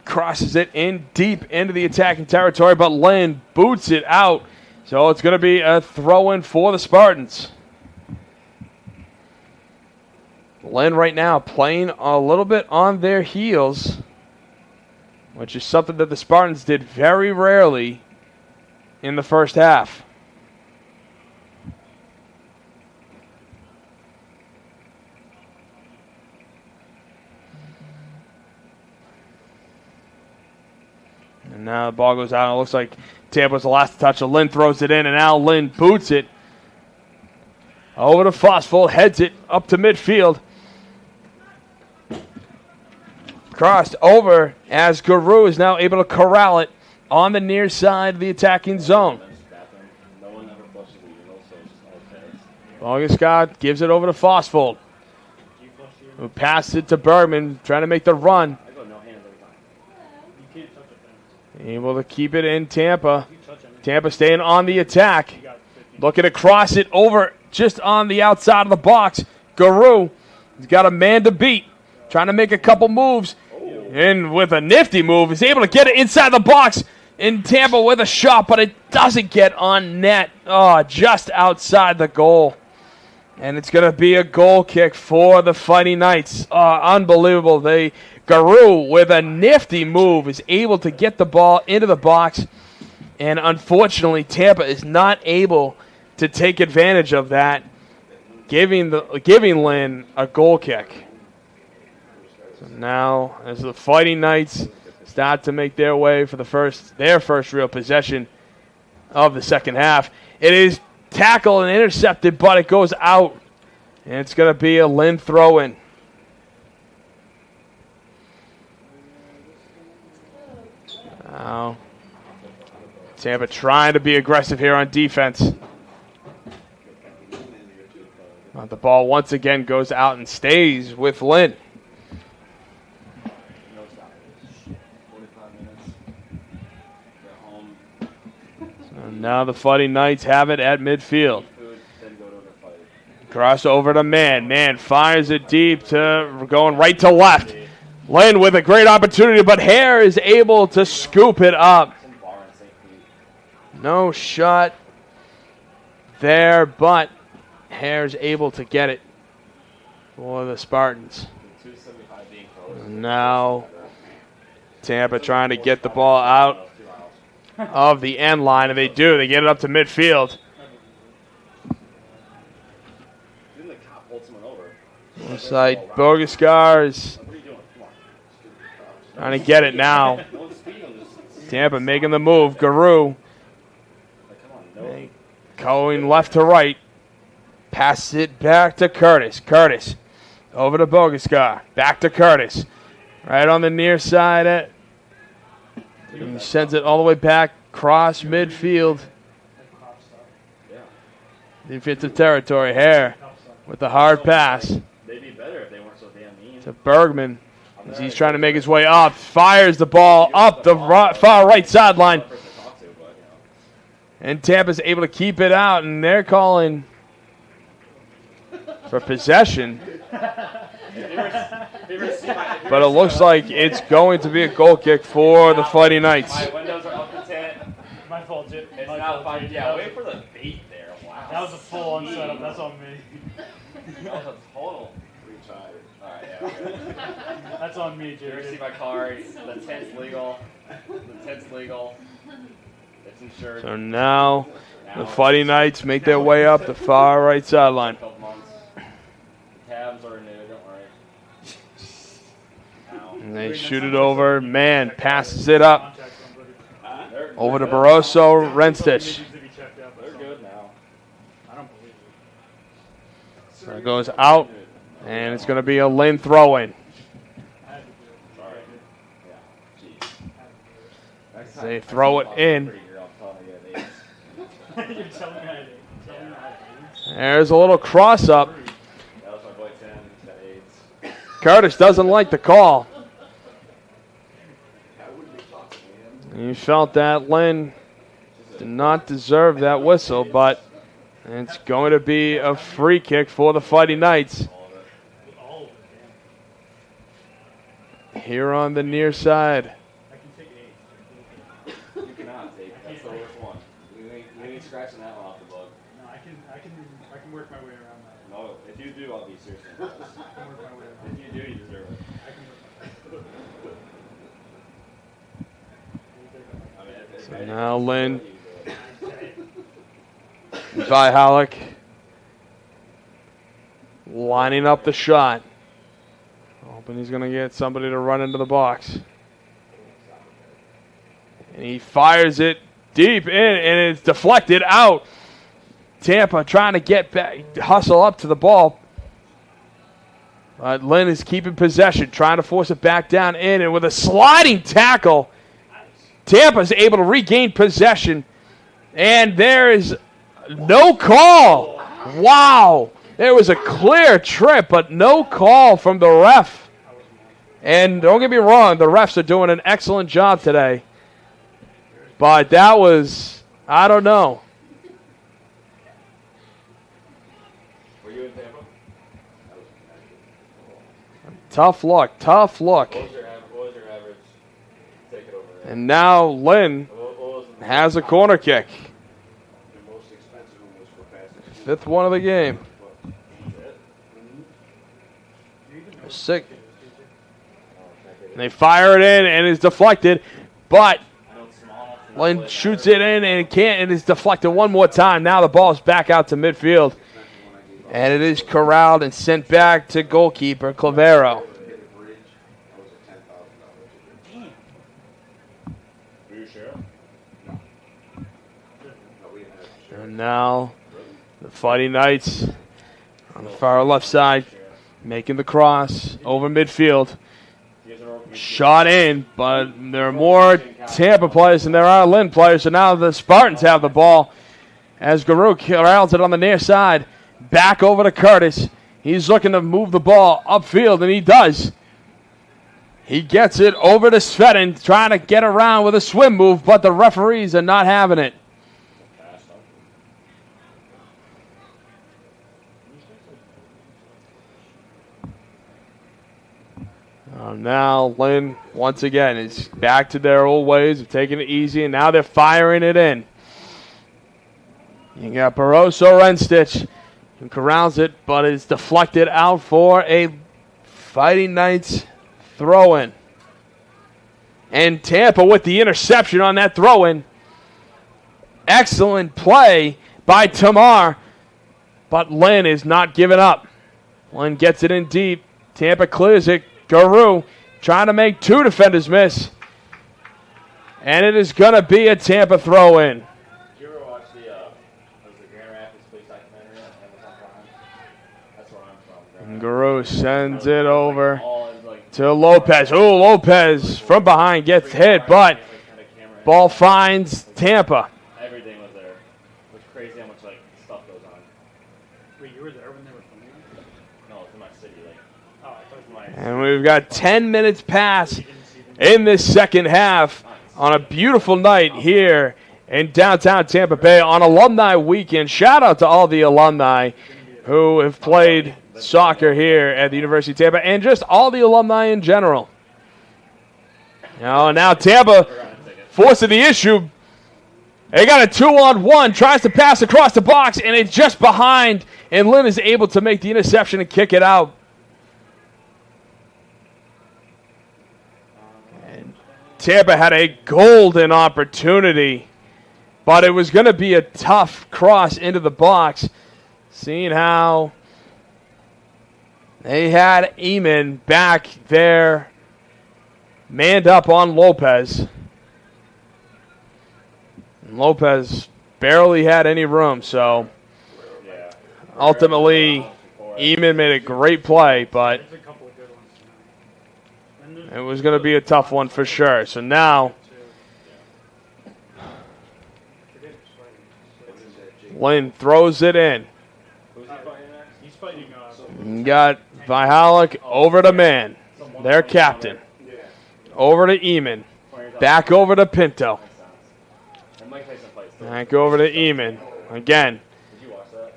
[SPEAKER 1] crosses it in deep into the attacking territory, but Lynn boots it out. So it's going to be a throw-in for the Spartans. Lynn right now playing a little bit on their heels, which is something that the Spartans did very rarely in the first half. And now the ball goes out, and it looks like Tampa's the last to touch. So Lynn throws it in, and now Lynn boots it over to Fosfold, heads it up to midfield. Crossed over as Guru is now able to corral it on the near side of the attacking zone. Scott gives it over to Fosfold, who passes it to Bergman, trying to make the run. Able to keep it in Tampa. Tampa staying on the attack. Looking to cross it over just on the outside of the box. Guru has got a man to beat. Trying to make a couple moves. And with a nifty move, is able to get it inside the box. In Tampa with a shot, but it doesn't get on net. Oh, just outside the goal. And it's going to be a goal kick for the Fighting Knights. Unbelievable. Guru, with a nifty move, is able to get the ball into the box. And unfortunately, Tampa is not able to take advantage of that, giving Lynn a goal kick. So now, as the Fighting Knights start to make their way for their first real possession of the second half, it is tackled and intercepted, but it goes out. And it's going to be a Lynn throw-in. Now, Tampa trying to be aggressive here on defense. But the ball once again goes out and stays with Lynn. So now the Fighting Knights have it at midfield. Cross over to Man. Man fires it deep to going right to left. Lynn with a great opportunity, but Hare is able to scoop it up. No shot there, but Hare's able to get it for the Spartans. Now Tampa trying to get the ball out of the end line, and they do. They get it up to midfield. Looks like Bogascar is trying to get it now. Tampa making the move. Guru going left to right. Passes it back to Curtis. Curtis Over to Boguskar. Back to Curtis. Right on the near side. He sends it all the way back. Cross midfield. Defensive territory. Hare with the hard pass.
[SPEAKER 2] They'd be better if they weren't so damn mean.
[SPEAKER 1] To Bergman. As he's trying to make his way up. Fires the ball up the far right sideline. And Tampa's able to keep it out. And they're calling for possession. But it looks like it's going to be a goal kick for the Fighting Knights.
[SPEAKER 2] My windows are up to 10.
[SPEAKER 3] My fault, Jim.
[SPEAKER 2] It's not fine. Yeah, wait for the bait there. Wow.
[SPEAKER 3] That was a full-on setup. That's on me.
[SPEAKER 2] That was a total. Retired. Alright, yeah. Okay.
[SPEAKER 3] That's on me,
[SPEAKER 2] You
[SPEAKER 3] Jim.
[SPEAKER 2] ever see my car? The tent's legal. The tent's legal. It's insured.
[SPEAKER 1] So now the Fighting Knights make their way up the far right sideline.
[SPEAKER 2] Couple months. Tabs are new. Don't worry.
[SPEAKER 1] And they shoot it over. Man passes it up. Over to Barroso. Renstich.
[SPEAKER 2] They're good now.
[SPEAKER 3] I don't believe it.
[SPEAKER 1] So it goes out. And it's going to be a Lynn throw-in.
[SPEAKER 2] Sorry. Yeah. Jeez.
[SPEAKER 1] They throw it in.
[SPEAKER 3] You're telling me I did.
[SPEAKER 1] There's a little cross-up.
[SPEAKER 2] That was my boy Tim. He's got AIDS.
[SPEAKER 1] Curtis doesn't like the call. He felt that Lynn did not deserve that whistle, but it's going to be a free kick for the Fighting Knights. Here on the near side.
[SPEAKER 3] I can take 8.
[SPEAKER 2] You cannot take. That's the worst one. We ain't scratching that one off the book.
[SPEAKER 3] No, I can work my way around that.
[SPEAKER 2] No, if you do, I'll be seriously impressed.
[SPEAKER 3] I can work my way around.
[SPEAKER 2] If you do, you deserve it.
[SPEAKER 3] I can work my way.
[SPEAKER 2] I mean,
[SPEAKER 1] So now Lynn by Halleck lining up the shot. Hoping he's going to get somebody to run into the box. And he fires it deep in, and it's deflected out. Tampa trying to get back, hustle up to the ball. But Lynn is keeping possession, trying to force it back down in, and with a sliding tackle, Tampa's able to regain possession. And there is no call. Wow. There was a clear trip, but no call from the ref. And don't get me wrong, the refs are doing an excellent job today. But that was, I don't know.
[SPEAKER 2] Were you in Tampa?
[SPEAKER 1] Tough luck, tough luck.
[SPEAKER 2] What was your average? Take it over there.
[SPEAKER 1] And now Lynn
[SPEAKER 2] What was the
[SPEAKER 1] has a corner kick.
[SPEAKER 4] The most expensive one was for passes.
[SPEAKER 1] Fifth one of the game. Sick. And they fire it in, and it's deflected. But Lynn shoots it in, and it can't, and it's deflected one more time. Now the ball is back out to midfield. And it is corralled and sent back to goalkeeper Clavero.
[SPEAKER 2] Were you sure?
[SPEAKER 1] And now the Fighting Knights on the far left side making the cross over midfield. Shot in, but there are more Tampa players than there are Lynn players. So now the Spartans have the ball as Guru corrals it on the near side. Back over to Curtis. He's looking to move the ball upfield, and he does. He gets it over to Sveden, trying to get around with a swim move, but the referees are not having it. Now Lynn, once again, is back to their old ways of taking it easy, and now they're firing it in. You got Barroso Renstich, who corrals it, but is deflected out for a Fighting Knights throw-in. And Tampa with the interception on that throw-in. Excellent play by Tamar, but Lynn is not giving up. Lynn gets it in deep. Tampa clears it. Guru trying to make two defenders miss. And it is going to be a Tampa throw-in.
[SPEAKER 2] Did you ever watch the Grand Rapids Police documentary on Amazon Prime? That's where I'm from.
[SPEAKER 1] Guru sends it over
[SPEAKER 2] All is like
[SPEAKER 1] to Lopez. Oh, Lopez from behind gets hit, but ball finds Tampa.
[SPEAKER 2] everything was there. It was crazy how much like stuff goes on.
[SPEAKER 3] Wait, you were there when they were filming it?
[SPEAKER 2] No, it's in my city. Like,
[SPEAKER 3] Oh, I thought it was my.
[SPEAKER 1] And we've got 10 minutes pass in this second half on a beautiful night here in downtown Tampa Bay on Alumni Weekend. Shout out to all the alumni who have played soccer here at the University of Tampa and just all the alumni in general. Now Tampa forcing the issue. They got a 2-on-1, tries to pass across the box, and it's just behind, and Lynn is able to make the interception and kick it out. And Tampa had a golden opportunity, but it was going to be a tough cross into the box, seeing how they had Eamon back there, manned up on Lopez. And Lopez barely had any room, so
[SPEAKER 2] yeah.
[SPEAKER 1] ultimately Eamon made a great play, but
[SPEAKER 3] There's a couple of good ones tonight. And there's
[SPEAKER 1] it was going to be a tough one for sure. So now Lynn throws it in.
[SPEAKER 2] Who's he fighting next?
[SPEAKER 3] He's fighting.
[SPEAKER 1] And got Vihalik over to Man, their captain. Over to Eamon. Back over to Pinto.
[SPEAKER 2] And Mike Tyson fights.
[SPEAKER 1] Back over to Eamon. Again,
[SPEAKER 2] Did you watch that?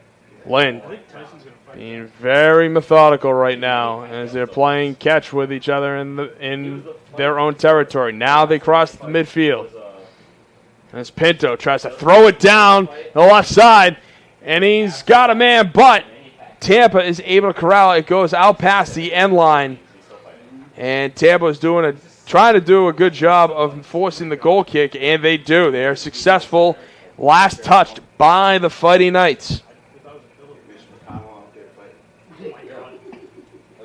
[SPEAKER 1] Lynn
[SPEAKER 3] I think Tyson's gonna fight.
[SPEAKER 1] being very methodical right now as they're playing catch with each other in their own territory. Now they cross the midfield. As Pinto tries to throw it down the left side, and he's got a man, but Tampa is able to corral it. It goes out past the end line, and Tampa is trying to do a good job of forcing the goal kick, and they do. They are successful. Last touched by the Fighting Knights.
[SPEAKER 2] Like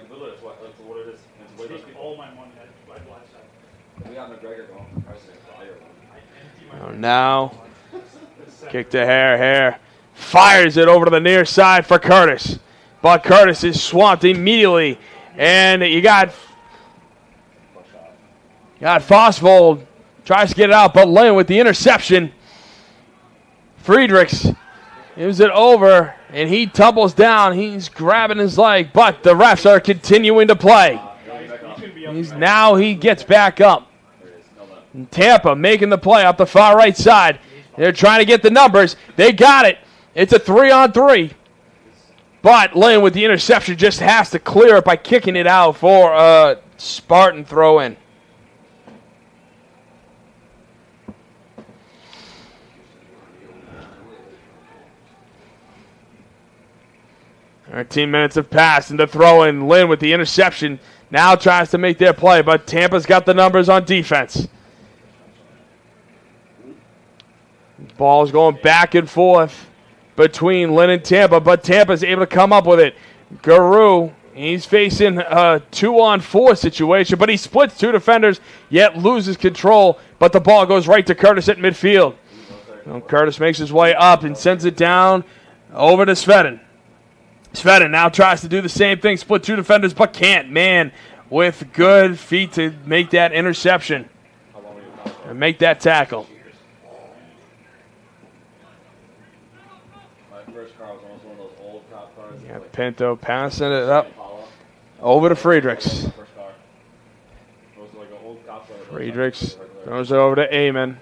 [SPEAKER 2] literally, that's what it is. It's way
[SPEAKER 3] Take all my money. I'd watch that.
[SPEAKER 2] We got McGregor going for president.
[SPEAKER 1] Now, kick to Hare. Fires it over to the near side for Curtis. But Curtis is swamped immediately. And you got Fosvold. Tries to get it out, but Lynn with the interception. Friedrichs gives it over, and he tumbles down. He's grabbing his leg, but the refs are continuing to play. Now he gets back up. And Tampa making the play up the far right side. They're trying to get the numbers. They got it. It's a 3-on-3. But Lynn with the interception just has to clear it by kicking it out for a Spartan throw-in. Our 13 minutes have passed, and the throw-in. Lynn with the interception now tries to make their play, but Tampa's got the numbers on defense. Ball's going back and forth between Lynn and Tampa, but Tampa's able to come up with it. Guru, he's facing a 2-on-4 situation, but he splits two defenders, yet loses control, but the ball goes right to Curtis at midfield. And Curtis makes his way up and sends it down over to Svedin. Svedin now tries to do the same thing, split two defenders, but can't. Man with good feet to make that interception and make that tackle.
[SPEAKER 2] My first car was almost one of those old cop cars.
[SPEAKER 1] Yeah, Pinto passing it up over to Friedrichs.
[SPEAKER 2] First car. It was like an old cop car.
[SPEAKER 1] Friedrichs throws it over to Eamon.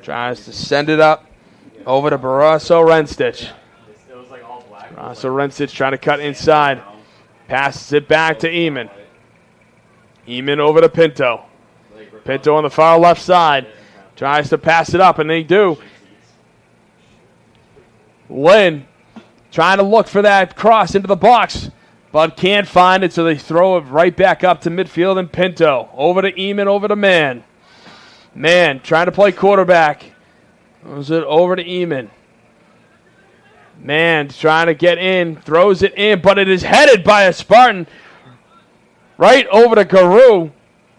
[SPEAKER 1] Tries to send it up over to Barrasso Renstich.
[SPEAKER 2] It was like all black.
[SPEAKER 1] Barrasso Renstich trying to cut inside. Passes it back to Eamon. Eamon over to Pinto. Pinto on the far left side. Tries to pass it up, and they do. Lynn trying to look for that cross into the box, but can't find it, so they throw it right back up to midfield, and Pinto over to Eamon, over to Man. Man trying to play quarterback. Throws it over to Eamon. Man trying to get in, throws it in, but it is headed by a Spartan right over to Guru,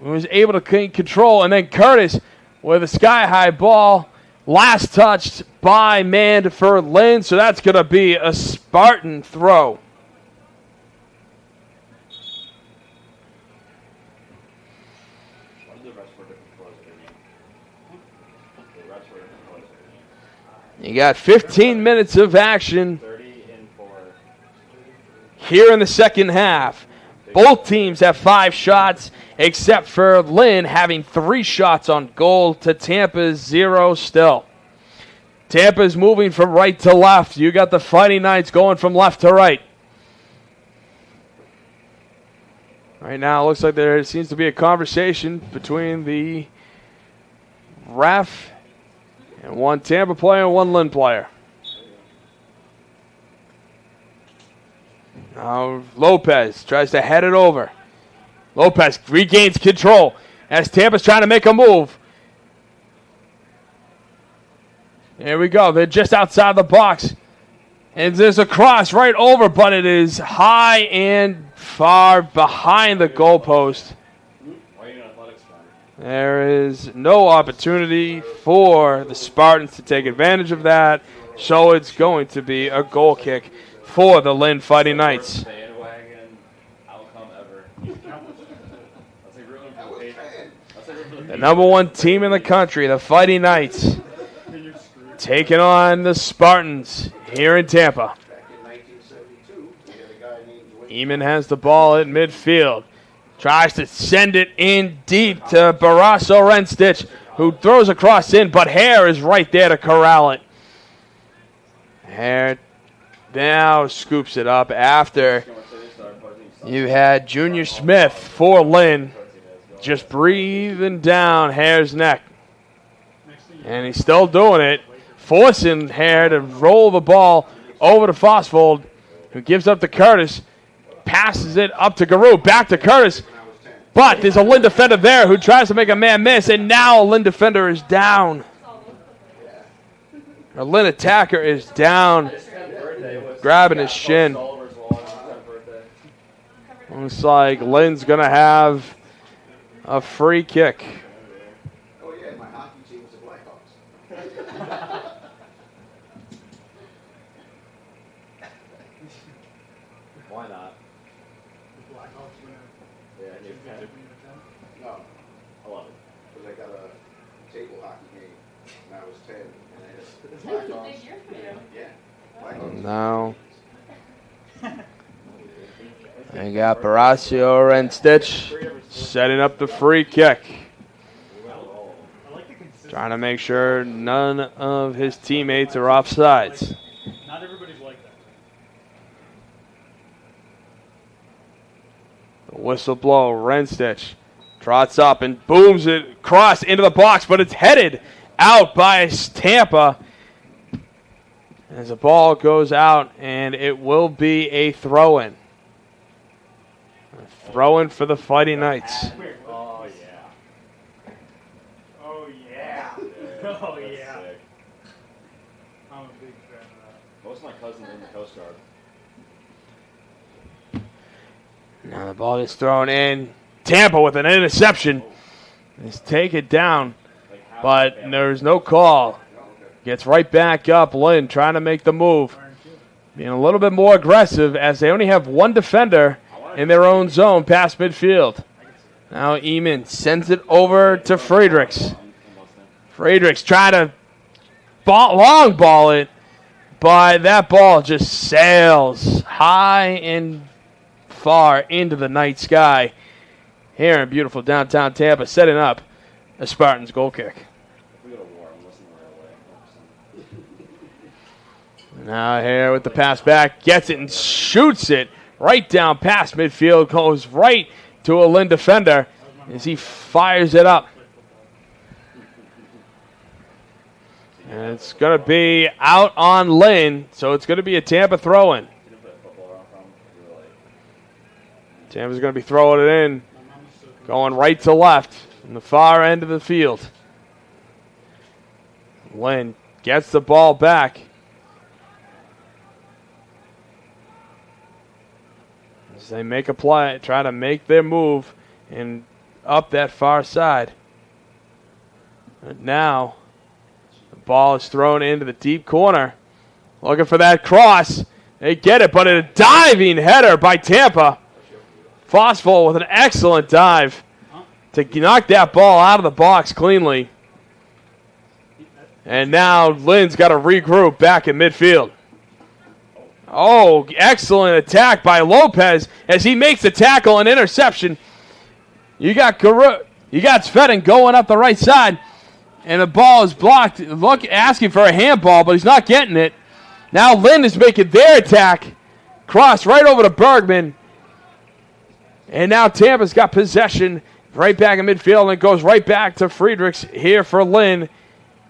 [SPEAKER 1] who was able to control, and then Curtis with a sky-high ball. Last touched by Man for Lynn, so that's going to be a Spartan throw.
[SPEAKER 2] The rest were different colors of their name. The rest were different colors of their name.
[SPEAKER 1] You got 15 minutes of action
[SPEAKER 2] 30 and 4.
[SPEAKER 1] here in the second half. Both teams have 5 shots, except for Lynn having 3 shots on goal to Tampa's 0 still. Tampa's moving from right to left. You got the Fighting Knights going from left to right. Right now, it looks like there seems to be a conversation between the ref and one Tampa player and one Lynn player. Now Lopez tries to head it over. Lopez regains control as Tampa's trying to make a move. There we go. They're just outside the box. And there's a cross right over, but it is high and far behind the goalpost. There is no opportunity for the Spartans to take advantage of that, so it's going to be a goal kick for the Lynn Fighting Knights. The number 1 team in the country, the Fighting Knights, taking on the Spartans here in Tampa.
[SPEAKER 4] Back in 1972, we had a guy named
[SPEAKER 1] Eamon has the ball at midfield. Tries to send it in deep to Barrasso Renstich, who throws a cross in, but Hare is right there to corral it. Hare now scoops it up after you had Junior Smith for Lynn just breathing down Hare's neck. And he's still doing it, forcing Hare to roll the ball over to Fosfold, who gives up to Curtis, passes it up to Garou, back to Curtis. But there's a Lynn defender there who tries to make a man miss, and now a Lynn defender is down. A Lynn attacker is down, grabbing his shin. Looks like Lynn's going to have a free kick.
[SPEAKER 4] Oh, yeah, my hockey team was the Blackhawks.
[SPEAKER 2] Why not? Yeah,
[SPEAKER 4] No,
[SPEAKER 2] 11.
[SPEAKER 4] because I got a table hockey game when I was 10, and I had
[SPEAKER 5] That's a big year for you.
[SPEAKER 4] yeah, Blackhawks.
[SPEAKER 1] Now they got Barrasso and Stitch setting up the free kick. Trying to make sure none of his teammates are offsides.
[SPEAKER 3] Not everybody's like that.
[SPEAKER 1] The whistle blow, Renstich trots up and booms it across into the box, but it's headed out by Tampa as the ball goes out, and it will be a throw-in. A throw-in for the Fighting Knights.
[SPEAKER 2] Oh, yeah.
[SPEAKER 3] Oh, yeah.
[SPEAKER 2] That's
[SPEAKER 3] Oh, yeah.
[SPEAKER 2] sick.
[SPEAKER 3] I'm a big fan of that.
[SPEAKER 2] Most of my cousins are in the Coast Guard.
[SPEAKER 1] Now the ball is thrown in. Tampa with an interception is taken down, but there's no call. Gets right back up. Lynn trying to make the move. Being a little bit more aggressive as they only have 1 defender in their own zone past midfield. Now Eamon sends it over to Friedrichs. Friedrichs trying to long ball it, but that ball just sails high and far into the night sky here in beautiful downtown Tampa, setting up a Spartans goal kick.
[SPEAKER 2] If we go to war, I'm listening right away.
[SPEAKER 1] Now here with the pass back, gets it and shoots it right down past midfield, goes right to a Lynn defender as he fires it up. And it's going to be out on Lynn, so it's going to be a Tampa throw-in. Tampa's going to be throwing it in, going right to left in the far end of the field. Lynn gets the ball back. As they make a play, try to make their move and up that far side. And now the ball is thrown into the deep corner. Looking for that cross. They get it, but a diving header by Tampa. Fosful with an excellent dive to knock that ball out of the box cleanly. And now Lynn's got to regroup back in midfield. Oh, excellent attack by Lopez as he makes the tackle and interception. You got Sveden going up the right side, and the ball is blocked. Asking for a handball, but he's not getting it. Now Lynn is making their attack. Cross right over to Bergman. And now Tampa's got possession right back in midfield, and it goes right back to Friedrichs here for Lynn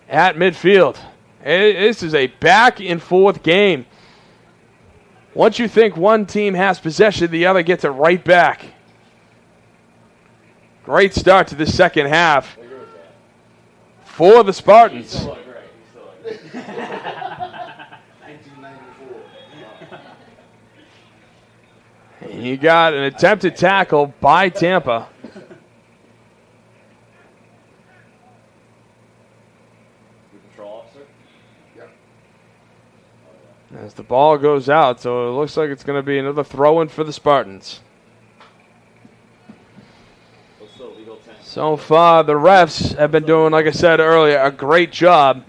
[SPEAKER 1] at midfield. This is a back and forth game. Once you think one team has possession, the other gets it right back. Great start to the second half for the Spartans.
[SPEAKER 2] He's still look great. He's still look great.
[SPEAKER 4] 1994.
[SPEAKER 1] You got an attempted tackle by Tampa.
[SPEAKER 2] The control officer?
[SPEAKER 4] Yep.
[SPEAKER 1] As the ball goes out, so it looks like it's going to be another throw-in for the Spartans.
[SPEAKER 2] What's the legal 10?
[SPEAKER 1] So far, the refs have been doing, like I said earlier, a great job.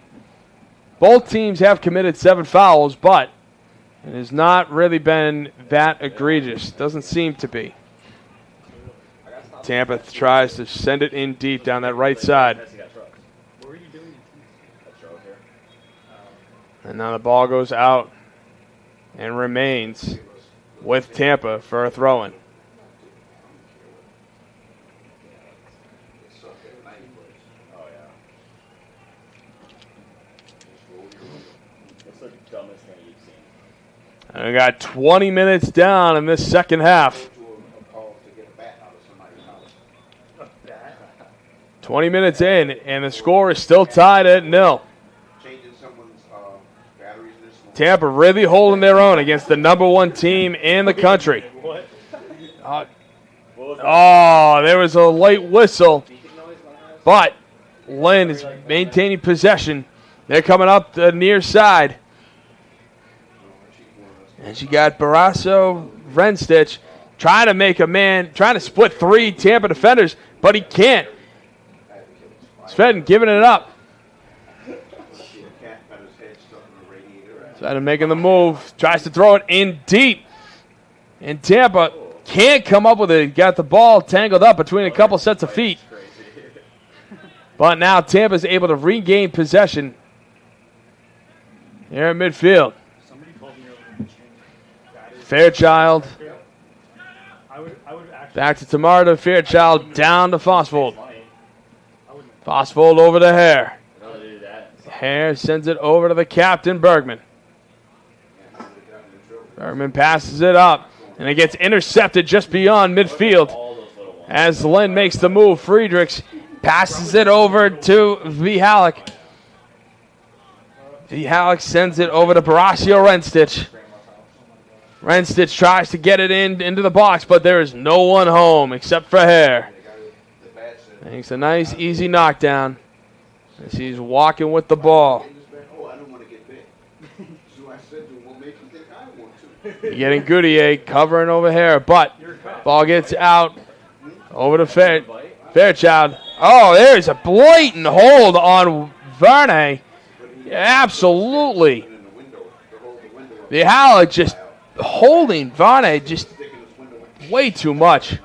[SPEAKER 1] Both teams have committed 7 fouls, but it has not really been that egregious. Doesn't seem to be. Tampa tries to send it in deep down that right side.
[SPEAKER 2] What
[SPEAKER 3] What were you doing?
[SPEAKER 2] That's right here.
[SPEAKER 1] And now the ball goes out and remains with Tampa for a throw-in.
[SPEAKER 2] Oh, yeah. What's the dumbest thing you've seen?
[SPEAKER 1] And we got 20 minutes down in this second half. 20 minutes in, and the score is still tied at 0.
[SPEAKER 4] Changing someone's batteries this morning.
[SPEAKER 1] Tampa really holding their own against the #1 team in the country.
[SPEAKER 3] What?
[SPEAKER 2] What was that?
[SPEAKER 1] Oh, there was a late whistle, but Lynn is maintaining possession. They're coming up the near side. And she got Barrasso Renstich trying to make a man, trying to split 3 Tampa defenders, but he can't. Sveden giving it up. Sveden making the move, tries to throw it in deep. And Tampa can't come up with it. Got the ball tangled up between a couple sets of feet. But now Tampa's able to regain possession here in midfield.
[SPEAKER 3] Somebody told me earlier to change. That is.
[SPEAKER 1] Fairchild
[SPEAKER 3] I would actually.
[SPEAKER 1] back to Tamara to Fairchild, down to Fosfold.
[SPEAKER 2] Money.
[SPEAKER 3] I wouldn't.
[SPEAKER 1] Fosfold over to Hare.
[SPEAKER 2] No, they did that.
[SPEAKER 1] Hare sends it over to the captain, Bergman. Bergman passes it up, and it gets intercepted just beyond midfield.
[SPEAKER 2] All those little ones.
[SPEAKER 1] As Lynn makes the move, Friedrichs passes it over to Vihalik. Vihalik sends it over to Barracio Renstich. Renstich tries to get it into the box, but there is no one home except for Hare. Makes a nice, easy knockdown as he's walking with the ball.
[SPEAKER 4] Oh, I don't want to get bit. So I said to him, what makes you think I want to?
[SPEAKER 1] Getting Goodyear covering over Hare, but ball gets out over to Fairchild. Oh, there's a blatant hold on Verne. Absolutely. Vihalik just holding Verne just way too much.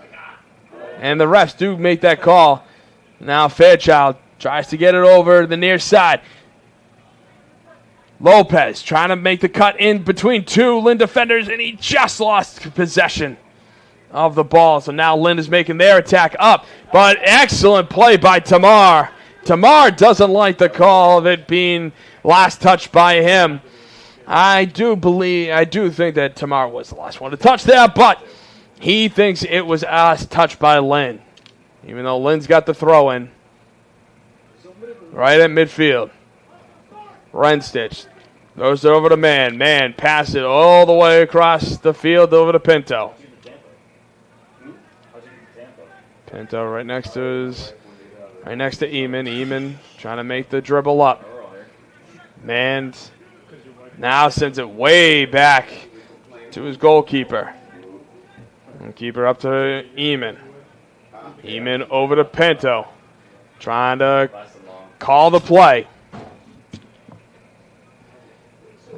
[SPEAKER 1] And the refs do make that call. Now Fairchild tries to get it over the near side. Lopez trying to make the cut in between 2 Lynn defenders, and he just lost possession of the ball. So now Lynn is making their attack up. But excellent play by Tamar. Tamar doesn't like the call of it being last touched by him. I do think that Tamar was the last one to touch there, but he thinks it was last touched by Lynn. Even though Lynn's got the throw in. Right at midfield. Renstich throws it over to Man. Man passes it all the way across the field over to Pinto. Pinto right next to Eamon. Eamon trying to make the dribble up. Man now sends it way back to his goalkeeper. And keeper up to Eamon. Eamon over to Pinto. Trying to
[SPEAKER 2] Lasted long.
[SPEAKER 1] call the play.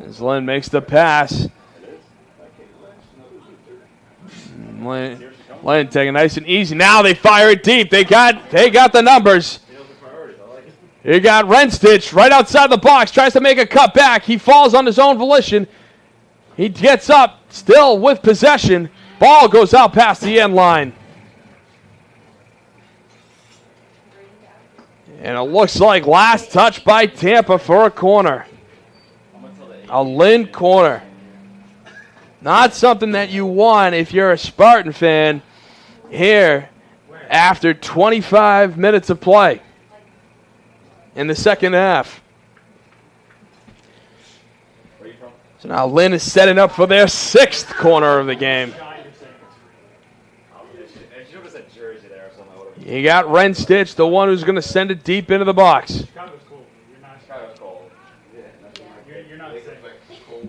[SPEAKER 1] As Lynn makes the pass. Lynn taking nice and easy. Now they fire it deep. They got the numbers. You got Renstich right outside the box. Tries to make a cut back. He falls on his own volition. He gets up, still with possession. Ball goes out past the end line. And it looks like last touch by Tampa for a corner. A Lynn corner. Not something that you want if you're a Spartan fan here after 25 minutes of play in the second half.
[SPEAKER 2] Where you from?
[SPEAKER 1] So now Lynn is setting up for their 6th corner of the game.
[SPEAKER 2] If you would have said Jersey there or something, I would have.
[SPEAKER 1] You got Renstich, the one who's going to send it deep into the box.
[SPEAKER 3] Chicago's cool. You're not.
[SPEAKER 2] Chicago's cold.
[SPEAKER 4] Yeah, nothing like
[SPEAKER 3] You're,
[SPEAKER 4] that.
[SPEAKER 3] you're not
[SPEAKER 4] They
[SPEAKER 3] safe.
[SPEAKER 4] expect cold.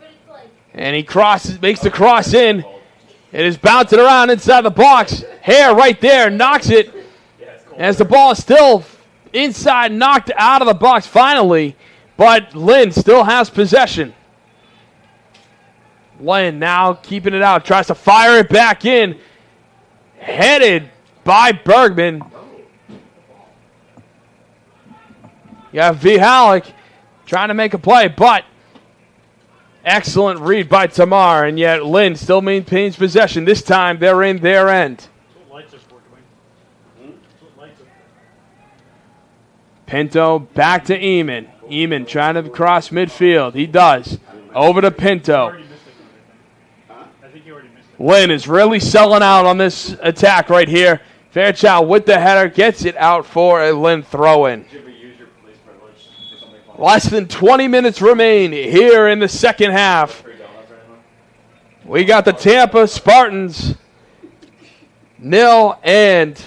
[SPEAKER 5] But it's like,
[SPEAKER 1] And he crosses, makes the cross in. It is bouncing around inside the box. Hare right there knocks it as the ball is still inside, knocked out of the box finally. But Lynn still has possession. Lynn now keeping it out, tries to fire it back in. Headed by Bergman. You have Vihalik trying to make a play, but excellent read by Tamar, and yet Lynn still maintains possession. This time they're in their end.
[SPEAKER 3] That's what lights are for, Dwayne. That's what lights are for.
[SPEAKER 1] Pinto back to Eamon. Eamon trying to cross midfield. He does. Over to
[SPEAKER 3] You
[SPEAKER 1] Pinto.
[SPEAKER 3] already missed it, I think you already missed it.
[SPEAKER 1] Lynn is really selling out on this attack right here. Fairchild with the header gets it out for a Lynn throw-in.
[SPEAKER 2] Did you ever use your police privilege for something fun?
[SPEAKER 1] Less than 20 minutes remain here in the second half.
[SPEAKER 2] Free donuts or anything?
[SPEAKER 1] We got the Tampa Spartans 0 and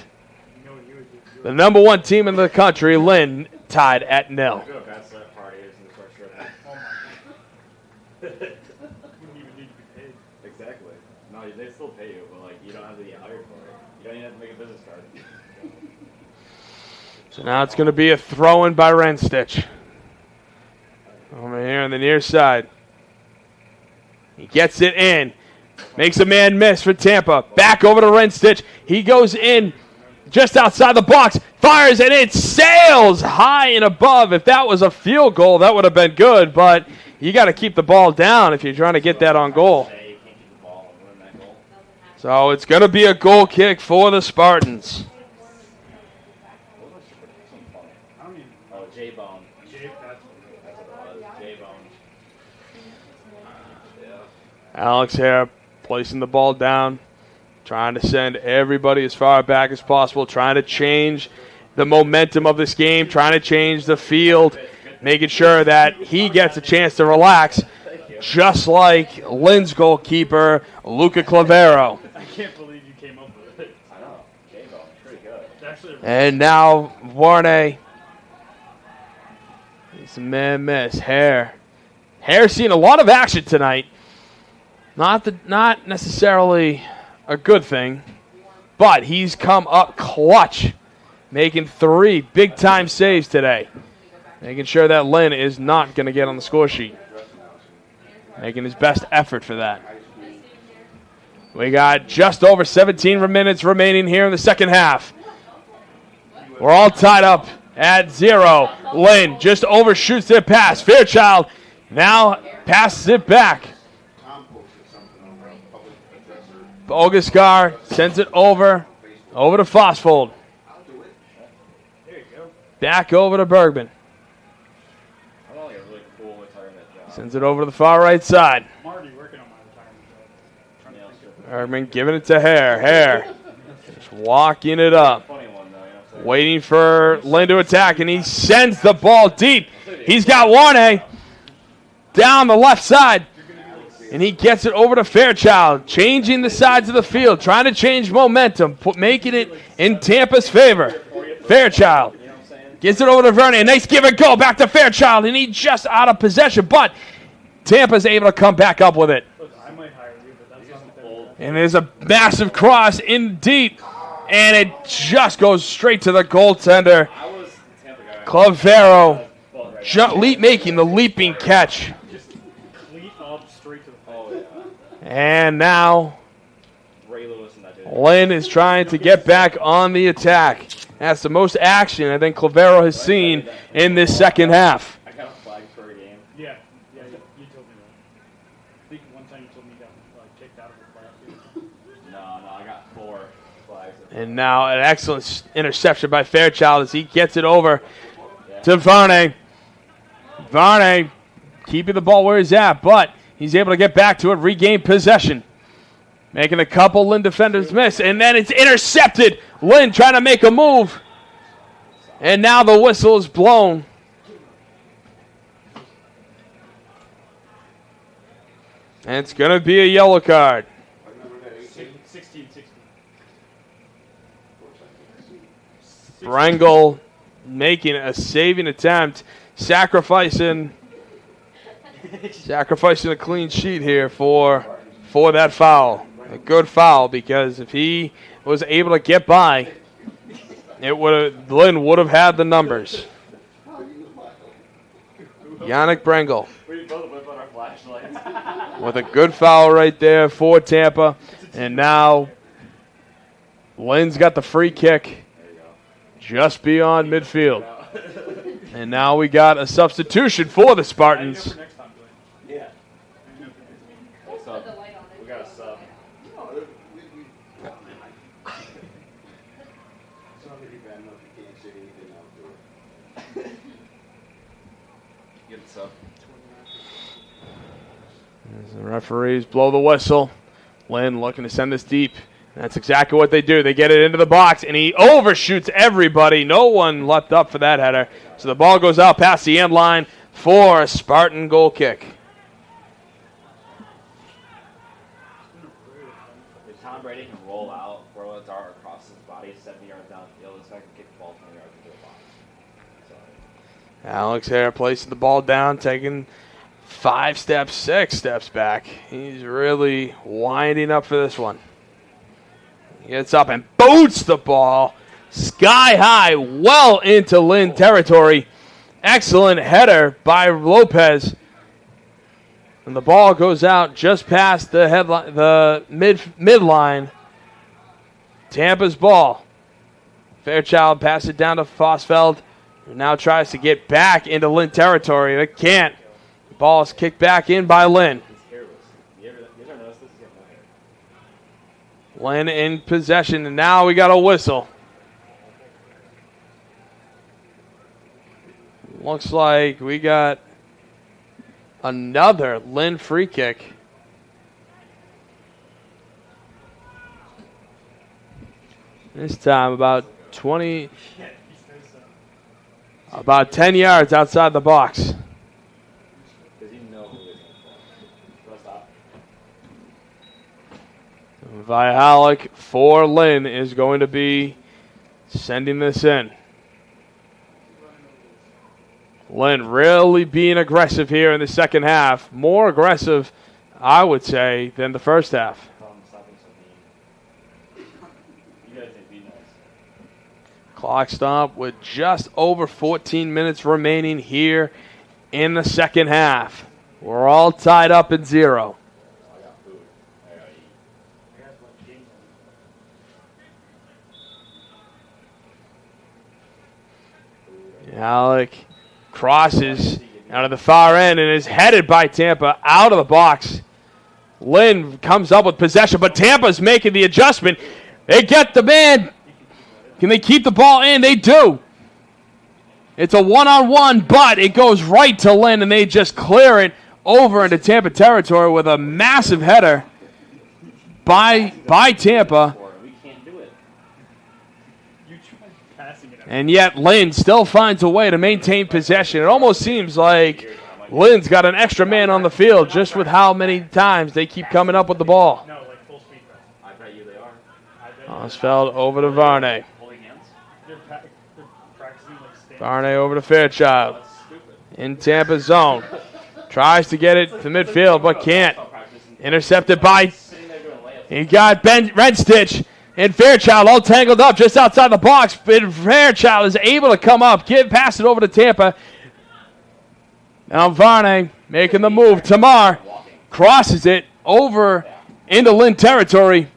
[SPEAKER 3] You know what you would do.
[SPEAKER 1] the number 1 team in the country, Lynn, tied at 0.
[SPEAKER 2] Go to bachelor parties and start stripping.
[SPEAKER 3] Oh my god. Wouldn't even need to be paid.
[SPEAKER 2] Exactly. No, they still pay you, but like you don't have to get hired for it. You don't even have to make a business card.
[SPEAKER 1] So now it's going to be a throw-in by Renstich. Over here on the near side. He gets it in. Makes a man miss for Tampa. Back over to Renstich. He goes in just outside the box. Fires and it sails high and above. If that was a field goal, that would have been good. But you got to keep the ball down if you're trying to get that on goal.
[SPEAKER 2] Say you can't keep the ball and win that goal.
[SPEAKER 1] So it's going to be a goal kick for the Spartans.
[SPEAKER 2] What was something funny?
[SPEAKER 3] I don't even.
[SPEAKER 2] Oh, J-Bone.
[SPEAKER 3] Jake, that's
[SPEAKER 2] That's what it was. J-Bone. Yeah.
[SPEAKER 1] Alex Hare placing the ball down, trying to send everybody as far back as possible, trying to change the momentum of this game, trying to change the field, making sure that he gets a chance to relax, just like Lynn's goalkeeper, Luca Clavero.
[SPEAKER 3] I can't believe you came up with it.
[SPEAKER 2] I know. J-Bone. Pretty good.
[SPEAKER 3] It's actually a
[SPEAKER 1] And now Varney. It's a man miss. Hare. Hare's seen a lot of action tonight. Not necessarily a good thing, but he's come up clutch, making 3 big-time saves today, making sure that Lynn is not going to get on the score sheet, making his best effort for that. We got just over 17 minutes remaining here in the second half. We're all tied up at 0. Lynn just overshoots their pass. Fairchild now passes it back.
[SPEAKER 4] Tom posted something on our public addresser.
[SPEAKER 1] Bogascar sends it over to Fosfold.
[SPEAKER 4] I'll do it.
[SPEAKER 3] There you go.
[SPEAKER 1] Back over to Bergman.
[SPEAKER 2] I don't like a really cool retirement job.
[SPEAKER 1] Sends it over to the far right side.
[SPEAKER 3] I'm already working on my retirement job. Trying to think of
[SPEAKER 1] Bergman giving it to Hare. Hare just walking it up.
[SPEAKER 2] Funny one though, you know what I'm saying?
[SPEAKER 1] Waiting for Lynn to attack, and he sends the ball deep. He's got Warne down the left side, and he gets it over to Fairchild, changing the sides of the field, trying to change momentum, making it in Tampa's favor. Fairchild
[SPEAKER 2] You know what I'm saying?
[SPEAKER 1] gets it over to Vernon. Nice give and go back to Fairchild, and he's just out of possession, but Tampa's able to come back up with it.
[SPEAKER 3] Look, I might hire you, but that's not the
[SPEAKER 2] Old.
[SPEAKER 1] And there's a massive cross in deep, And it just goes straight to the goaltender.
[SPEAKER 2] I was the Tampa guy.
[SPEAKER 1] Clavero
[SPEAKER 2] Right
[SPEAKER 1] making the leaping catch.
[SPEAKER 3] Just cleat up straight to the
[SPEAKER 2] Oh,
[SPEAKER 3] face.
[SPEAKER 2] yeah.
[SPEAKER 1] And now
[SPEAKER 2] Ray Lewis and that dude.
[SPEAKER 1] Lynn is trying to get back on the attack. That's the most action I think Clavero has seen in this second half.
[SPEAKER 2] I got a flag for a game.
[SPEAKER 3] Yeah, you told me that. I think one time you told me you got kicked out of the class.
[SPEAKER 2] No, I got 4 flags.
[SPEAKER 1] And now an excellent interception by Fairchild as he gets it over to Varney. Varney keeping the ball where he's at, but he's able to get back to it, regain possession. Making a couple Lynn defenders miss, and then it's intercepted. Lynn trying to make a move. And now the whistle is blown. And it's going to be a yellow card.
[SPEAKER 3] 16.
[SPEAKER 1] Brengel making a saving attempt, sacrificing a clean sheet here for that foul. A good foul, because if he was able to get by, Lynn would have had the numbers. Yannick Brengel
[SPEAKER 2] We both whip on our flashlights.
[SPEAKER 1] with a good foul right there for Tampa. And now Lynn's got the free kick
[SPEAKER 2] There you go.
[SPEAKER 1] just beyond midfield. And now we got a substitution for the Spartans.
[SPEAKER 3] For next time, Glenn.
[SPEAKER 2] Yeah.
[SPEAKER 5] Put the light on it.
[SPEAKER 2] We got a sub.
[SPEAKER 4] It's not really bad enough you can't say anything out to it.
[SPEAKER 2] Get a sub.
[SPEAKER 1] As the referees blow the whistle, Lynn looking to send this deep. That's exactly what they do. They get it into the box, and he overshoots everybody. No one leapt up for that header. So the ball goes out past the end line for a Spartan goal kick.
[SPEAKER 2] If Tom Brady can roll out, throw a dart across his body 70 yards downfield, this guy can kick the ball 20 yards into the box. So,
[SPEAKER 1] Alex Hare placing the ball down, taking 5 steps, 6 steps back. He's really winding up for this one. He gets up and boots the ball sky high, well into Lynn territory. Excellent header by Lopez. And the ball goes out just past the headline, the midline. Tampa's ball. Fairchild passes it down to Fosfeld, who now tries to get back into Lynn territory. But can't. The ball is kicked back in by Lynn.
[SPEAKER 2] he's hairless. You ever notice this? He's got no hair.
[SPEAKER 1] Lynn in possession, and now we got a whistle. Looks like we got another Lynn free kick. This time about 20, about 10 yards outside the box.
[SPEAKER 2] Does he know who it is? Stop.
[SPEAKER 1] Vihalik for Lynn is going to be sending this in. Lynn really being aggressive here in the second half. More aggressive, I would say, than the first half.
[SPEAKER 2] Stop being so mean. You guys need to be nice.
[SPEAKER 1] Clock stop with just over 14 minutes remaining here in the second half. We're all tied up at 0.
[SPEAKER 2] I got food. I gotta eat.
[SPEAKER 1] Alec crosses out of the far end and is headed by Tampa out of the box. Lynn comes up with possession, but Tampa's making the adjustment. They get the man. Can they keep the ball in? They do. It's a one-on-one, but it goes right to Lynn, and they just clear it over into Tampa territory with a massive header by Tampa.
[SPEAKER 2] We can't do it.
[SPEAKER 3] You tried passing it out.
[SPEAKER 1] And yet Lynn still finds a way to maintain possession. It almost seems like Lynn's got an extra man on the field just with how many times they keep coming up with the ball.
[SPEAKER 3] No, like full speed press.
[SPEAKER 2] I bet you they are.
[SPEAKER 1] Osfeld over to Varney.
[SPEAKER 2] Holding hands?
[SPEAKER 3] They're practicing like stand.
[SPEAKER 1] Varney over to Fairchild.
[SPEAKER 2] That's stupid.
[SPEAKER 1] In Tampa's zone. Tries to get it to midfield, but can't. Intercepted by...
[SPEAKER 2] Sitting there doing layups.
[SPEAKER 1] He got Red Stitch. And Fairchild all tangled up just outside the box. But Fairchild is able to come up, pass it over to Tampa. Now Varney making the move. Tamar crosses it over into Lynn territory.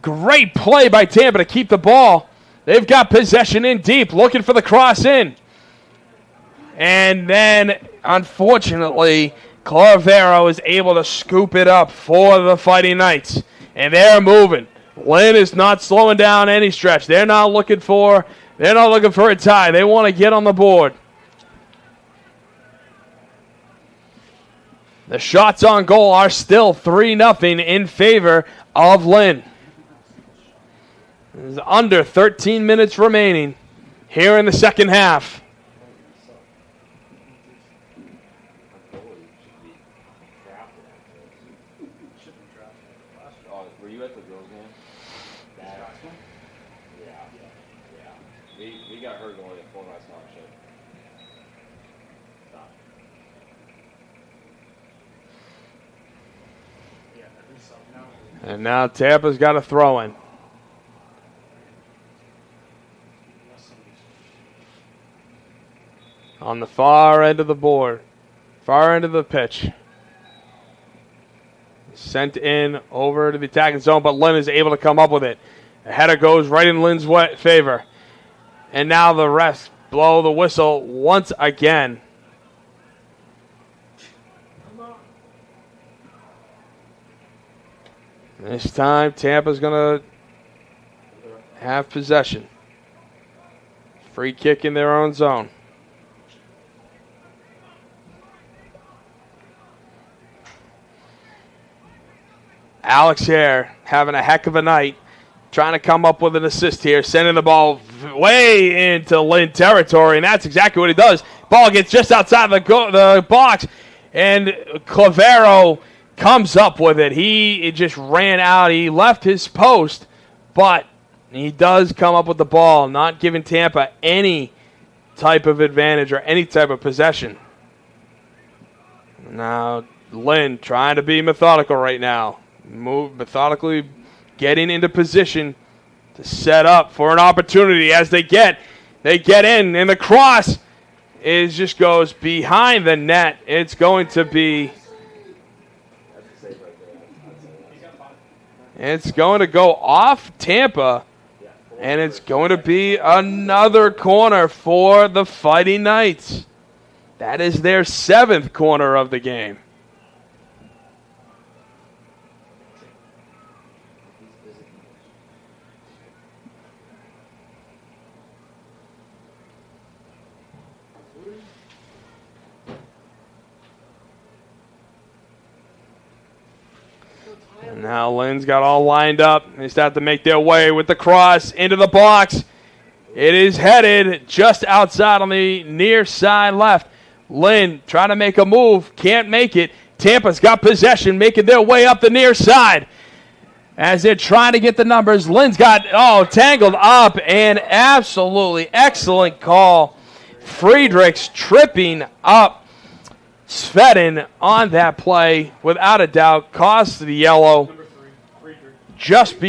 [SPEAKER 1] Great play by Tampa to keep the ball. They've got possession in deep, looking for the cross in. And then, unfortunately, Clavero is able to scoop it up for the Fighting Knights. And they're moving. Lynn is not slowing down any stretch. They're not looking for a tie. They want to get on the board. The shots on goal are still 3-0 in favor of Lynn. There's under 13 minutes remaining here in the second half.
[SPEAKER 2] Were you at the Bills game? Yeah. We got her going at 4 last night.
[SPEAKER 3] Yeah, I think so. Now,
[SPEAKER 1] And now Tampa's got a throw in. On the far end of the board. Far end of the pitch. Sent in over to the attacking zone, but Lynn is able to come up with it. The header goes right in Lynn's favor. And now the refs blow the whistle once again. This time, Tampa's going to have possession. Free kick in their own zone. Alex Hare having a heck of a night, trying to come up with an assist here, sending the ball way into Lynn territory, and that's exactly what he does. Ball gets just outside the box, and Clavero comes up with it. He just ran out. He left his post, but he does come up with the ball, not giving Tampa any type of advantage or any type of possession. Now, Lynn trying to be methodical right now. Move methodically, getting into position to set up for an opportunity as they get in, and the cross just goes behind the net. It's going to be, it's going to go off Tampa, and it's going to be another corner for the Fighting Knights. That is their 7th corner of the game. And now Lynn's got all lined up. They start to make their way with the cross into the box. It is headed just outside on the near side left. Lynn trying to make a move. Can't make it. Tampa's got possession, making their way up the near side. As they're trying to get the numbers, Lynn's got, tangled up, and absolutely excellent call. Friedrichs tripping up Sveden on that play, without a doubt, caused the yellow.
[SPEAKER 3] number 3, Friedrich.
[SPEAKER 1] Just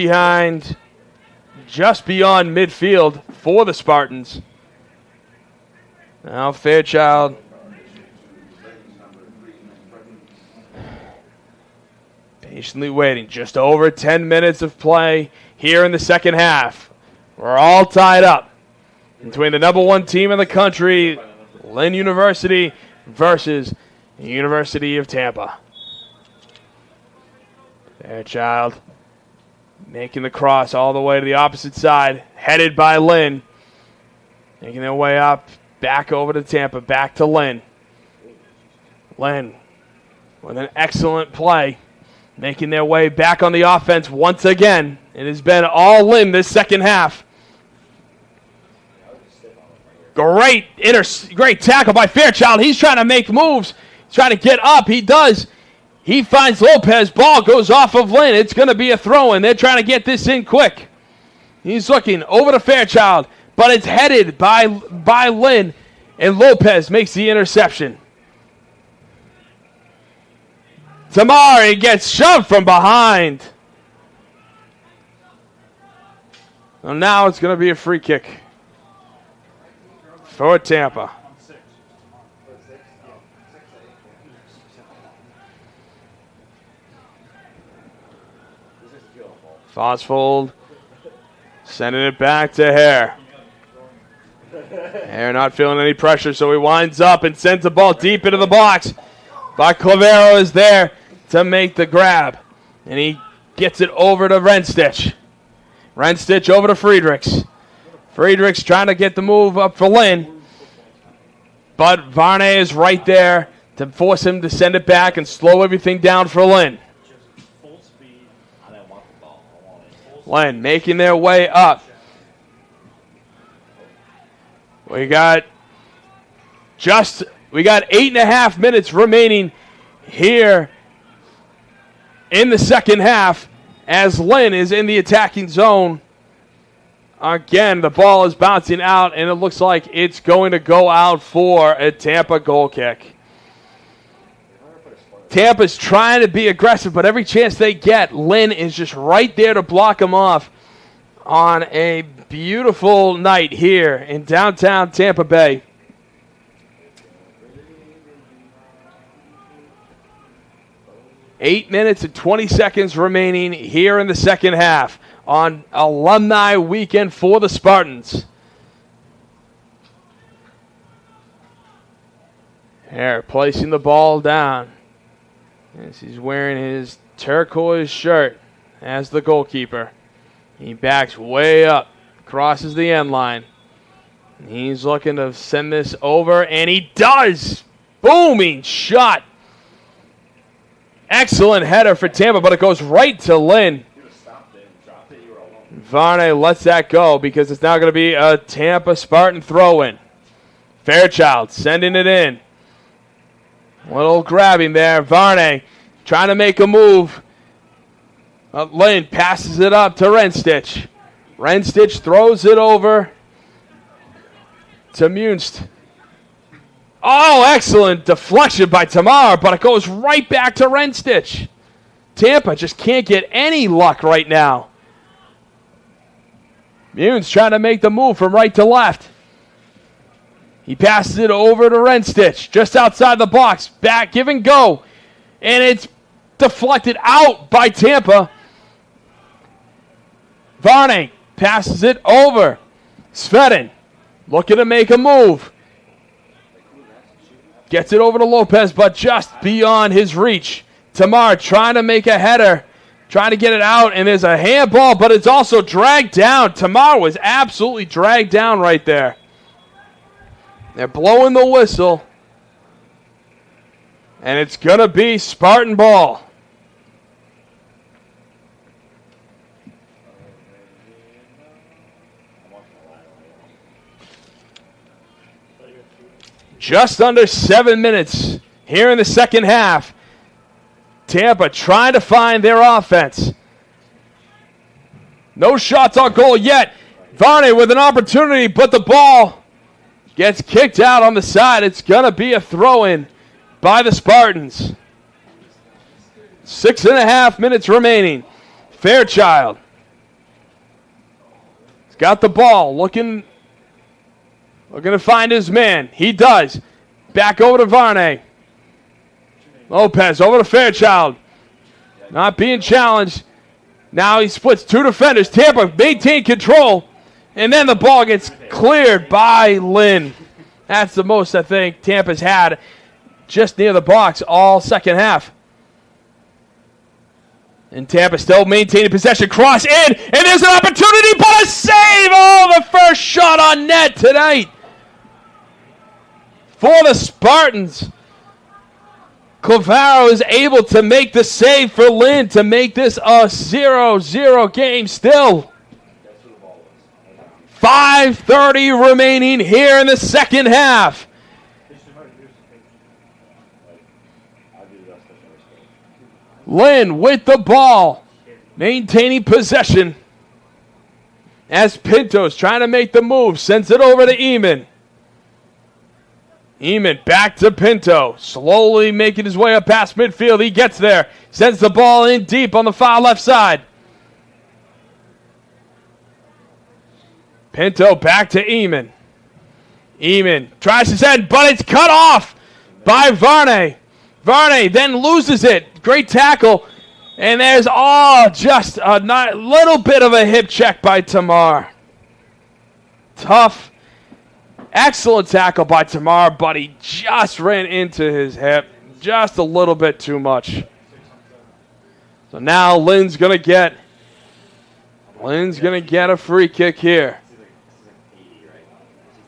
[SPEAKER 1] beyond midfield for the Spartans. Now Fairchild patiently waiting. Just over 10 minutes of play here in the second half. We're all tied up between the number 1 team in the country, Lynn University, versus the University of Tampa. Fairchild making the cross all the way to the opposite side, headed by Lynn. Making their way up, back over to Tampa, back to Lynn. Lynn with an excellent play, making their way back on the offense once again. It has been all Lynn this second half. Great tackle by Fairchild. He's trying to make moves. He's trying to get up. He does. He finds Lopez. Ball goes off of Lynn. It's going to be a throw-in. They're trying to get this in quick. He's looking over to Fairchild, but it's headed by Lynn, and Lopez makes the interception. Tamari gets shoved from behind. Well, now it's going to be a free kick for Tampa.
[SPEAKER 3] On 6.
[SPEAKER 1] Fosfold sending it back to Hare. Hare not feeling any pressure, so he winds up and sends the ball deep into the box. But Clavero is there to make the grab. And he gets it over to Renstich. Renstich over to Friedrichs. Friedrichs trying to get the move up for Lynn. But Varney is right there to force him to send it back and slow everything down for Lynn.
[SPEAKER 3] Full speed.
[SPEAKER 2] I didn't want the ball. I wanted it.
[SPEAKER 1] Lynn making their way up. We got 8.5 minutes remaining here in the second half as Lynn is in the attacking zone. Again, the ball is bouncing out, and it looks like it's going to go out for a Tampa goal kick. Tampa's trying to be aggressive, but every chance they get, Lynn is just right there to block them off on a beautiful night here in downtown Tampa Bay. Eight minutes and 20 seconds remaining here in the second half on Alumni Weekend for the Spartans. Hare placing the ball down as he's wearing his turquoise shirt as the goalkeeper. He backs way up, crosses the end line. He's looking to send this over, and he does! Booming shot. Excellent header for Tampa, but it goes right to Lynn.
[SPEAKER 2] You would have stopped it and dropped it. You were alone.
[SPEAKER 1] Varney lets that go because it's now going to be a Tampa Spartan throw-in. Fairchild sending it in. Little grabbing there. Varney trying to make a move. Lynn passes it up to Renstich. Renstich throws it over to Munst. Oh, excellent deflection by Tamar, but it goes right back to Renstich. Tampa just can't get any luck right now. Munst trying to make the move from right to left. He passes it over to Renstich, just outside the box. Back, give and go. And it's deflected out by Tampa. Varney passes it over. Svedin looking to make a move. Gets it over to Lopez, but just beyond his reach. Tamar trying to make a header, trying to get it out, and there's a handball, but it's also dragged down. Tamar was absolutely dragged down right there. They're blowing the whistle, and it's going to be Spartan ball. Just under 7 minutes here in the second half. Tampa trying to find their offense. No shots on goal yet. Varney with an opportunity, but the ball gets kicked out on the side. It's going to be a throw-in by the Spartans. 6.5 minutes remaining. Fairchild. He's got the ball, looking to find his man. He does. Back over to Varney. Lopez over to Fairchild. Not being challenged. Now he splits two defenders. Tampa maintain control. And then the ball gets cleared by Lynn. That's the most I think Tampa's had just near the box all second half. And Tampa still maintaining possession. Cross in. And there's an opportunity, but a save. Oh, the first shot on net tonight for the Spartans. Clavaro is able to make the save for Lynn to make this a 0-0 game still. 5:30 remaining here in the second half. Lynn with the ball, maintaining possession. As Pinto's trying to make the move, sends it over to Eamon. Eamon back to Pinto, slowly making his way up past midfield. He gets there, sends the ball in deep on the far left side. Pinto back to Eamon. Eamon tries to send, but it's cut off by Varney. Varney then loses it. Great tackle. And there's just a little bit of a hip check by Tamar. Tough. Excellent tackle by Tamar, but he just ran into his hip. Just a little bit too much. So now Lynn's going to get a free kick here.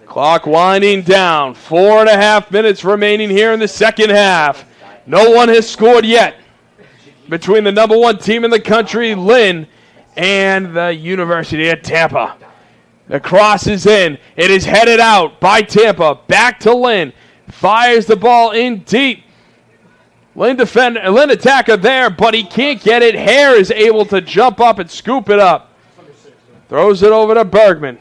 [SPEAKER 1] Clock winding down. 4.5 minutes remaining here in the second half. No one has scored yet between the number one team in the country, Lynn, and the University of Tampa. The cross is in. It is headed out by Tampa. Back to Lynn. Fires the ball in deep. Lynn attacker there, but he can't get it. Hare is able to jump up and scoop it up. Throws it over to Bergman.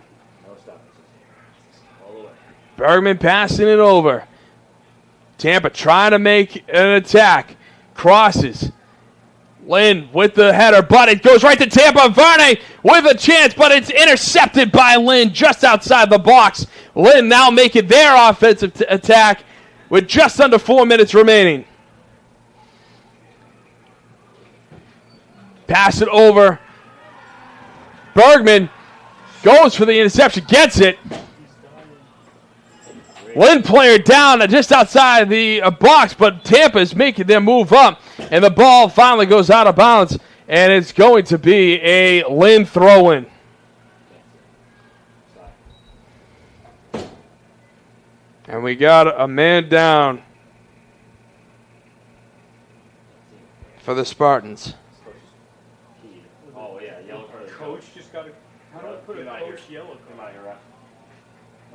[SPEAKER 1] Bergman passing it over. Tampa trying to make an attack. Crosses. Lynn with the header, but it goes right to Tampa. Varney with a chance, but it's intercepted by Lynn just outside the box. Lynn now making their offensive attack with just under 4 minutes remaining. Pass it over. Bergman goes for the interception, gets it. Lynn player down just outside the box, but Tampa is making their move up, and the ball finally goes out of bounds, and it's going to be a Lynn throw-in. And we got a man down for the Spartans.
[SPEAKER 2] Oh, yeah, yellow card.
[SPEAKER 3] Coach just got a. How do I put a coach yellow card?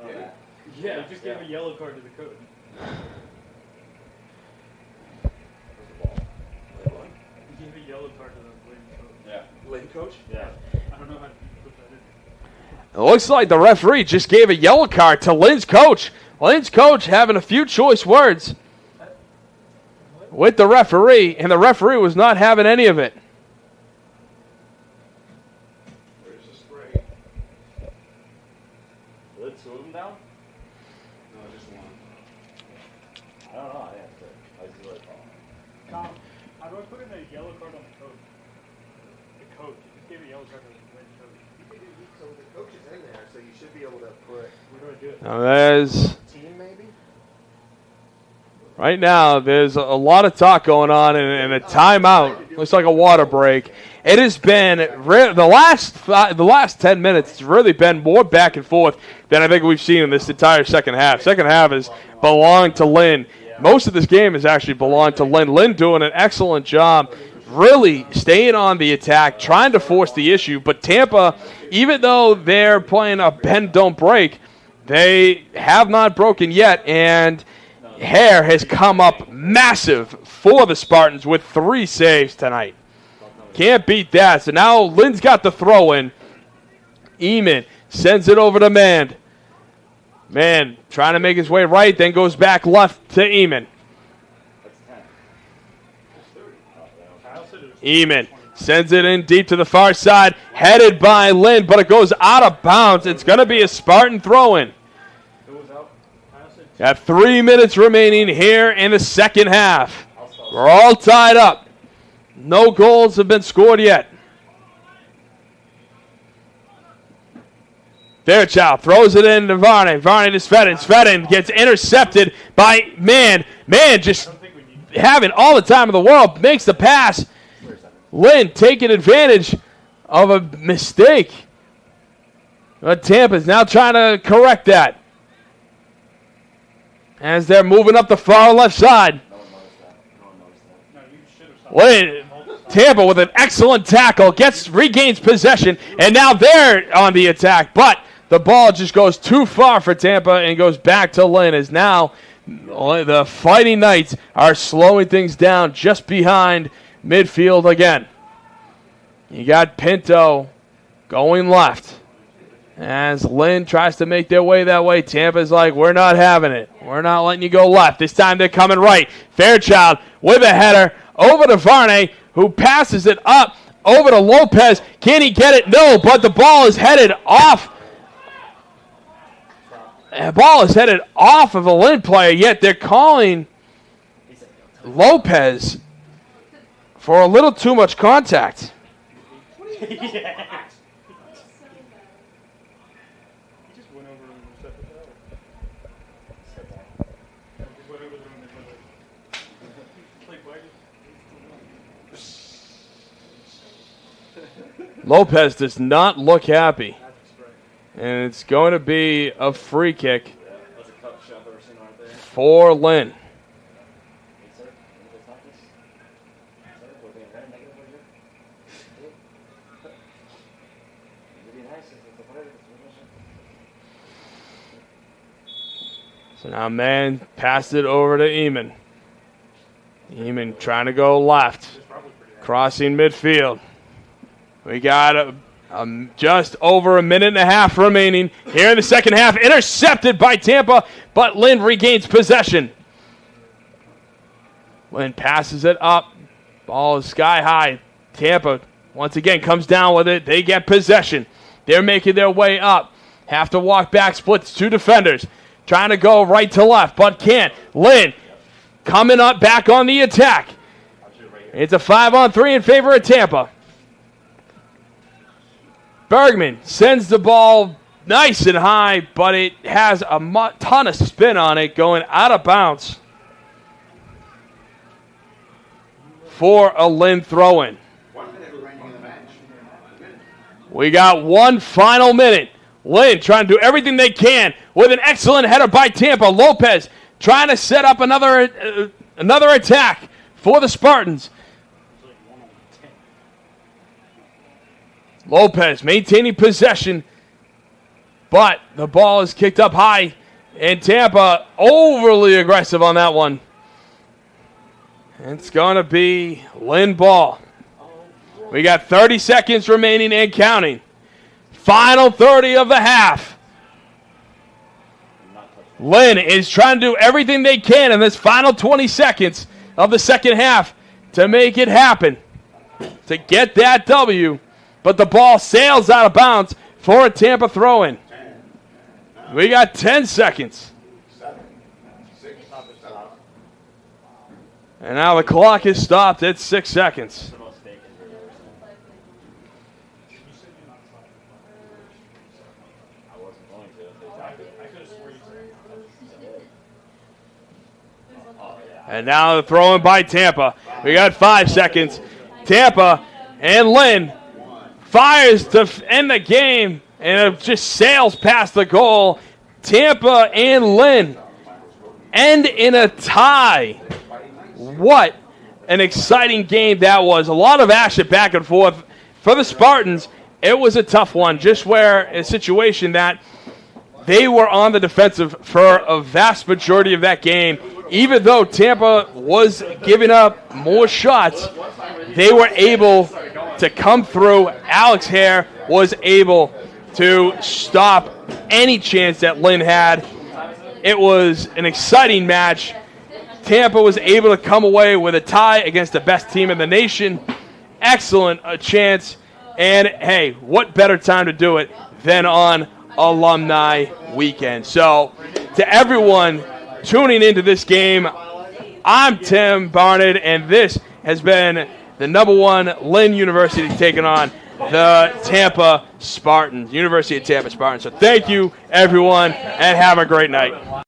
[SPEAKER 4] Yeah.
[SPEAKER 3] Yeah, he just gave a yellow card to the coach. He gave a yellow card to the Lynn coach.
[SPEAKER 2] Yeah.
[SPEAKER 4] Lynn coach?
[SPEAKER 2] Yeah.
[SPEAKER 3] I don't know how to put that in.
[SPEAKER 1] It looks like the referee just gave a yellow card to Lynn's coach. Lynn's coach having a few choice words with the referee, and the referee was not having any of it.
[SPEAKER 4] Where's the spray?
[SPEAKER 2] Did two of them down?
[SPEAKER 4] No, just one.
[SPEAKER 2] I don't know. I see what it's called.
[SPEAKER 3] Tom, how do I put in a yellow card on the coach? The coach. He just gave a yellow card to the Lynn coach.
[SPEAKER 4] So the coach is in there, so you should be able to put
[SPEAKER 3] Where do I do it?
[SPEAKER 1] Now there's
[SPEAKER 4] team maybe?
[SPEAKER 1] right now there's a lot of talk going on, and a timeout looks like a water break. It has been the last 10 minutes. It's really been more back and forth than I think we've seen in this entire second half. Second half has belonged to Lynn. Most of this game has actually belonged to Lynn. Lynn doing an excellent job, really staying on the attack, trying to force the issue. But Tampa, even though they're playing a bend don't break, they have not broken yet, and Hare has come up massive for the Spartans with 3 saves tonight. Can't beat that. So now Lynn's got the throw in. Eamon sends it over to Mand. Mand trying to make his way right, then goes back left to Eamon. Eamon sends it in deep to the far side, headed by Lynn, but it goes out of bounds. It's going to be a Spartan throw-in. Got 3 minutes remaining here in the second half. We're all tied up. No goals have been scored yet. Fairchild throws it in to Varney. Varney to Svedin. Svedin gets intercepted by Mann. Mann just having all the time in the world. Makes the pass. Lynn taking advantage of a mistake. But Tampa's now trying to correct that, as they're moving up the far left side. Lynn, Tampa with an excellent tackle, regains possession, and now they're on the attack. But the ball just goes too far for Tampa and goes back to Lynn, as now the Fighting Knights are slowing things down just behind midfield again. You got Pinto going left. As Lynn tries to make their way that way, Tampa's like, we're not having it. We're not letting you go left. This time they're coming right. Fairchild with a header over to Varney, who passes it up over to Lopez. Can he get it? No, but the ball is headed off The ball is headed off of a Lynn player, yet they're calling Lopez for a little too much contact.
[SPEAKER 3] He just went over and set the ball. He just went over there and they went like, why did-
[SPEAKER 1] Lopez does not look happy.
[SPEAKER 3] That's right.
[SPEAKER 1] And it's going to be a free kick
[SPEAKER 2] That's a cut shot I've ever seen right there.
[SPEAKER 1] for Lynn.
[SPEAKER 2] Hey, sir, can you just knock this? Sir, we're being very negative over here. You're being nice. It's a whatever.
[SPEAKER 1] So now man passed it over to Eamon. Eamon trying to go left. Crossing midfield. We got just over a minute and a half remaining here in the second half. Intercepted by Tampa, but Lynn regains possession. Lynn passes it up. Ball is sky high. Tampa once again comes down with it. They get possession. They're making their way up. Have to walk back, splits two defenders. Trying to go right to left, but can't. Lynn coming up back on the attack. It's a 5-on-3 in favor of Tampa. Bergman sends the ball nice and high, but it has a ton of spin on it going out of bounds for a Lynn throw-in.
[SPEAKER 4] 1 minute remaining in the match.
[SPEAKER 1] We got one final minute. Lynn trying to do everything they can with an excellent header by Tampa. Lopez trying to set up another attack for the Spartans. Lopez maintaining possession, but the ball is kicked up high, and Tampa overly aggressive on that one. It's going to be Lynn ball. We got 30 seconds remaining and counting. Final 30 of the half. Lynn is trying to do everything they can in this final 20 seconds of the second half to make it happen, to get that W. But the ball sails out of bounds for a Tampa throw-in. We got 10 seconds.
[SPEAKER 4] 7, 6,
[SPEAKER 1] And now the clock is stopped at 6 seconds.
[SPEAKER 2] I wasn't going to.
[SPEAKER 1] And now the throw-in by Tampa. We got 5 seconds. Tampa and Lynn fires to end the game, and it just sails past the goal. Tampa and Lynn end in a tie. What an exciting game that was. A lot of action back and forth. For the Spartans, it was a tough one, just where a situation that they were on the defensive for a vast majority of that game. Even though Tampa was giving up more shots, they were able to come through. Alex Hare was able to stop any chance that Lynn had. It was an exciting match. Tampa was able to come away with a tie against the best team in the nation. Excellent chance. And, hey, what better time to do it than on Alumni Weekend. So, to everyone tuning into this game, I'm Tim Barnett, and this has been the #1 Lynn University taking on the Tampa Spartans, University of Tampa Spartans. So thank you, everyone, and have a great night.